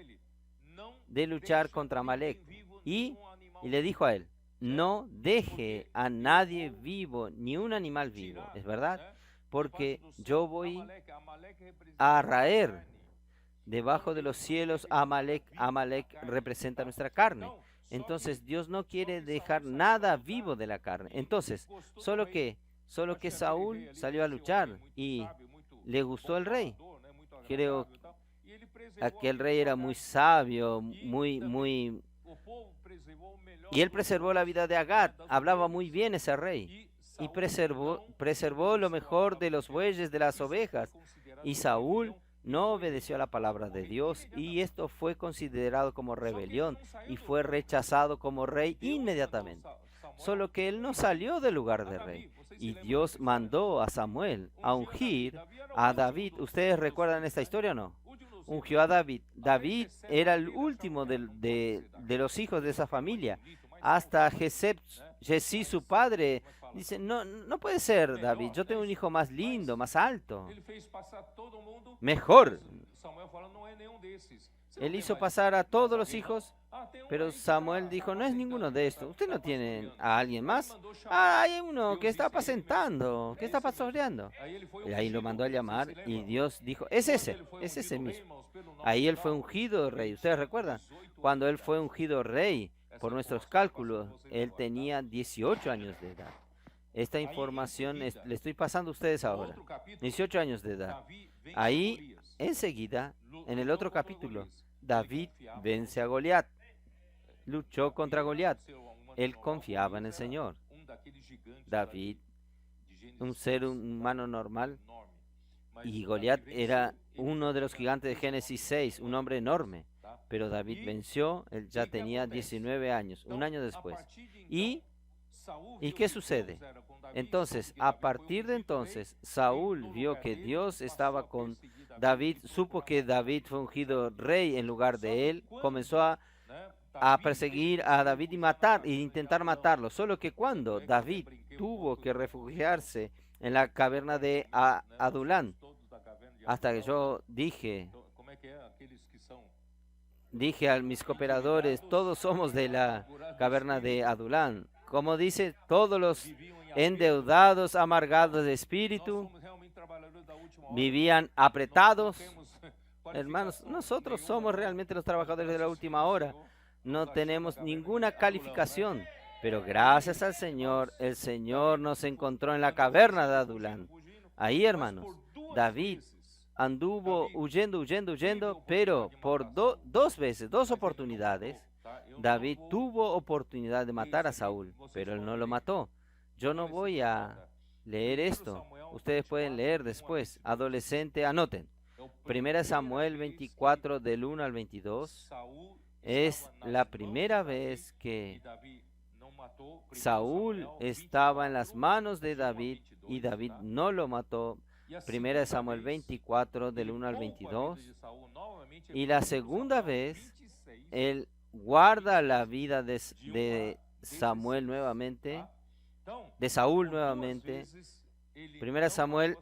A: De luchar contra Amalek. Y le dijo a él, no deje a nadie vivo, ni un animal vivo. ¿Es verdad? Porque yo voy a raer debajo de los cielos a Amalek. Amalek representa nuestra carne. Entonces Dios no quiere dejar nada vivo de la carne. Entonces, solo que Saúl salió a luchar y le gustó el rey. Creo que aquel rey era muy sabio, y él preservó la vida de Agat. Hablaba muy bien ese rey. Y preservó lo mejor de los bueyes, de las ovejas. Y Saúl no obedeció a la palabra de Dios y esto fue considerado como rebelión y fue rechazado como rey inmediatamente. Solo que él no salió del lugar de rey y Dios mandó a Samuel a ungir a David. ¿Ustedes recuerdan esta historia o no? Ungió a David. David era el último de los hijos de esa familia. Hasta Jesí, su padre, dice, no, no puede ser, David, yo tengo un hijo más lindo, más alto, mejor. Él hizo pasar a todos los hijos, pero Samuel dijo, no es ninguno de estos. ¿Usted no tiene a alguien más? Ah, hay uno que está apacentando, que está pastoreando. Y ahí lo mandó a llamar y Dios dijo, es ese mismo. Ahí él fue ungido rey. ¿Ustedes recuerdan? Cuando él fue ungido rey, por nuestros cálculos, él tenía 18 años de edad. Esta información le estoy pasando a ustedes ahora. 18 años de edad. Ahí, enseguida, en el otro capítulo, David vence a Goliat. Luchó contra Goliat. Él confiaba en el Señor. David, un ser humano normal, y Goliat era uno de los gigantes de Génesis 6, un hombre enorme. Pero David venció, él ya tenía 19 años, un año después. ¿Y qué sucede? Entonces, a partir de entonces, Saúl vio que Dios estaba con David, supo que David fue ungido rey en lugar de él, comenzó a a perseguir a David y matar, e intentar matarlo. Solo que cuando David tuvo que refugiarse en la caverna de Adulán, hasta que yo dije a mis cooperadores, todos somos de la caverna de Adulán. Como dice, todos los endeudados, amargados de espíritu, vivían apretados. Hermanos, nosotros somos realmente los trabajadores de la última hora. No tenemos ninguna calificación, pero gracias al Señor, el Señor nos encontró en la caverna de Adulán. Ahí, hermanos, David anduvo huyendo, pero por dos veces, dos oportunidades, David tuvo oportunidad de matar a Saúl, pero él no lo mató. Yo no voy a leer esto. Ustedes pueden leer después. Adolescente, anoten. 1 Samuel 24 del 1 al 22 es la primera vez que Saúl estaba en las manos de David y David no lo mató. 1 Samuel 24 del 1 al 22. Y la segunda vez, él guarda la vida de Samuel nuevamente, de Saúl nuevamente. 1 Samuel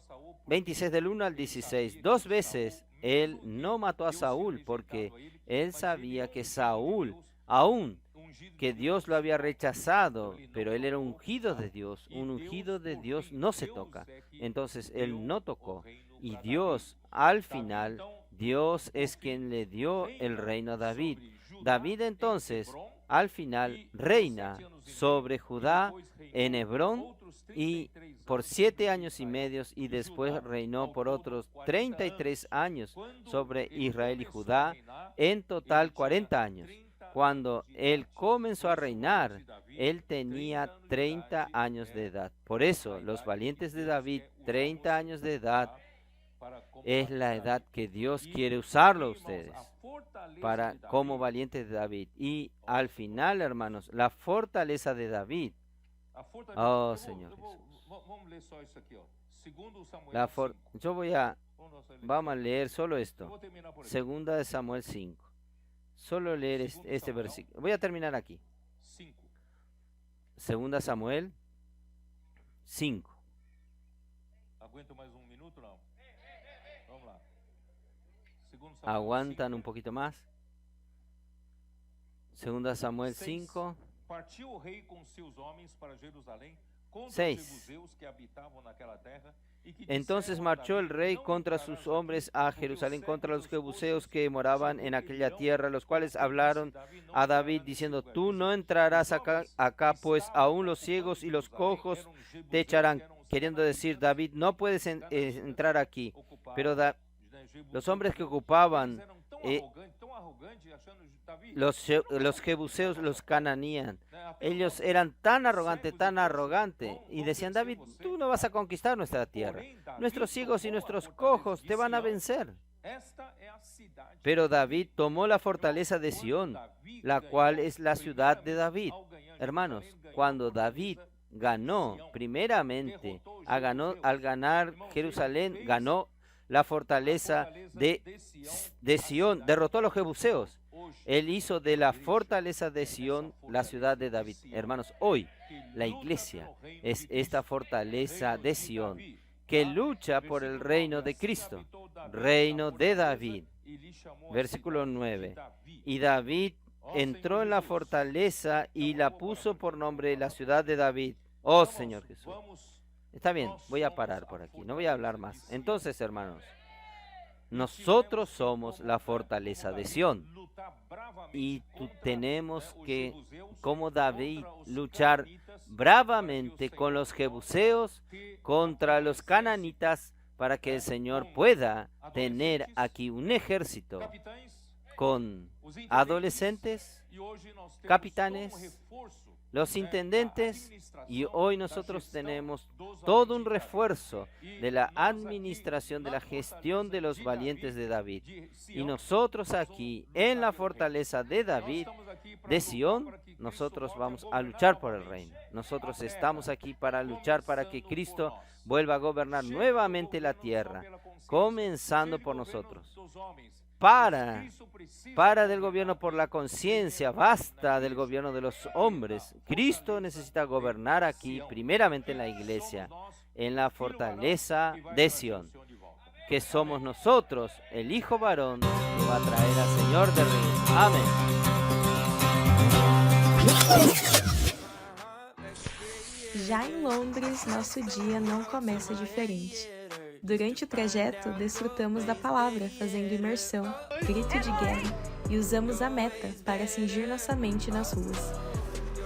A: 26 del 1 al 16. Dos veces él no mató a Saúl porque él sabía que Saúl, aún que Dios lo había rechazado, pero él era ungido de Dios. Un ungido de Dios no se toca. Entonces él no tocó. Y Dios, al final, Dios es quien le dio el reino a David. David entonces, al final, reina sobre Judá en Hebrón y por 7 años y medio, y después reinó por otros 33 años sobre Israel y Judá, en total 40 años. Cuando él comenzó a reinar, él tenía 30 años de edad. Por eso, los valientes de David, 30 años de edad, es la edad que Dios quiere usarlo a ustedes como valientes de David. Y al final, hermanos, la fortaleza de David. Oh, Señor Jesús. Vamos a leer solo esto. Segunda de Samuel 5. Solo leer este versículo. Voy a terminar aquí. Segunda Samuel 5. ¿Aguantan un poquito más? Segunda Samuel 5. 6. Entonces marchó el rey contra sus hombres a Jerusalén, contra los jebuseos que moraban en aquella tierra, los cuales hablaron a David diciendo: tú no entrarás acá, pues aún los ciegos y los cojos te echarán. Queriendo decir, David, no puedes entrar aquí. Pero los hombres que ocupaban los jebuseos, los cananían, ellos eran tan arrogantes, y decían: David, tú no vas a conquistar nuestra tierra, nuestros ciegos y nuestros cojos te van a vencer. Pero David tomó la fortaleza de Sión, la cual es la ciudad de David. Hermanos, cuando David ganó, primeramente, al ganar Jerusalén, ganó la fortaleza de Sión, derrotó a los jebuseos. Él hizo de la fortaleza de Sión la ciudad de David. Hermanos, hoy la iglesia es esta fortaleza de Sión que lucha por el reino de Cristo, reino de David. Versículo 9. Y David entró en la fortaleza y la puso por nombre la ciudad de David. Oh, Señor Jesús. Está bien, voy a parar por aquí, no voy a hablar más. Entonces, hermanos, nosotros somos la fortaleza de Sión y tenemos que, como David, luchar bravamente con los jebuseos, contra los cananitas, para que el Señor pueda tener aquí un ejército con adolescentes, capitanes, los intendentes, y hoy nosotros tenemos todo un refuerzo de la administración, de la gestión de los valientes de David. Y nosotros aquí, en la fortaleza de David, de Sión, nosotros vamos a luchar por el reino. Nosotros estamos aquí para luchar para que Cristo vuelva a gobernar nuevamente la tierra, comenzando por nosotros. Para del gobierno por la conciencia, basta del gobierno de los hombres. Cristo necesita gobernar aquí, primeramente en la iglesia, en la fortaleza de Sión, que somos nosotros, el Hijo varón, que va a traer al Señor de Reyes. Amén.
B: Já em Londres, nosso dia não começa diferente. Durante o trajeto, desfrutamos da palavra, fazendo imersão, grito de guerra e usamos a meta para cingir nossa mente nas ruas.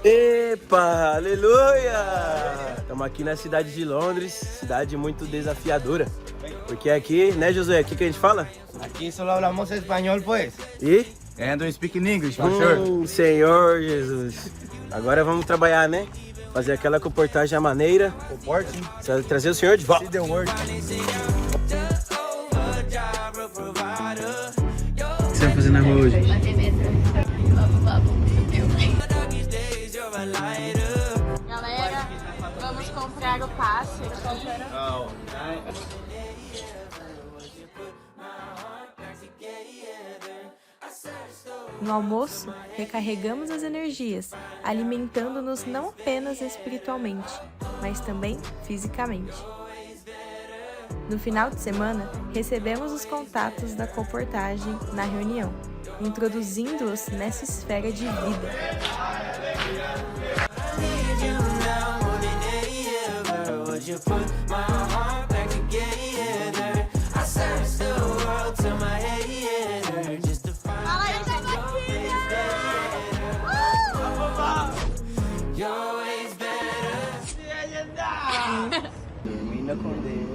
C: Epa, aleluia! Estamos aqui na cidade de Londres, cidade muito desafiadora. Porque aqui, né, Josué, aqui que a gente fala?
D: Aquí solo hablamos español, pues.
C: E?
D: And we speak in English, for sure.
C: Senhor Jesus. Agora vamos trabalhar, né? Fazer aquela comportagem à maneira.
D: Comporting.
C: Trazer o senhor de volta.
D: See the word.
C: O que você vai fazer na rua hoje?
E: Galera, vamos comprar o passe aqui.
B: No almoço, recarregamos as energias, alimentando-nos não apenas espiritualmente, mas também fisicamente. No final de semana, recebemos os contatos da comportagem na reunião, introduzindo-os nessa esfera de vida.
D: Termina com Deus.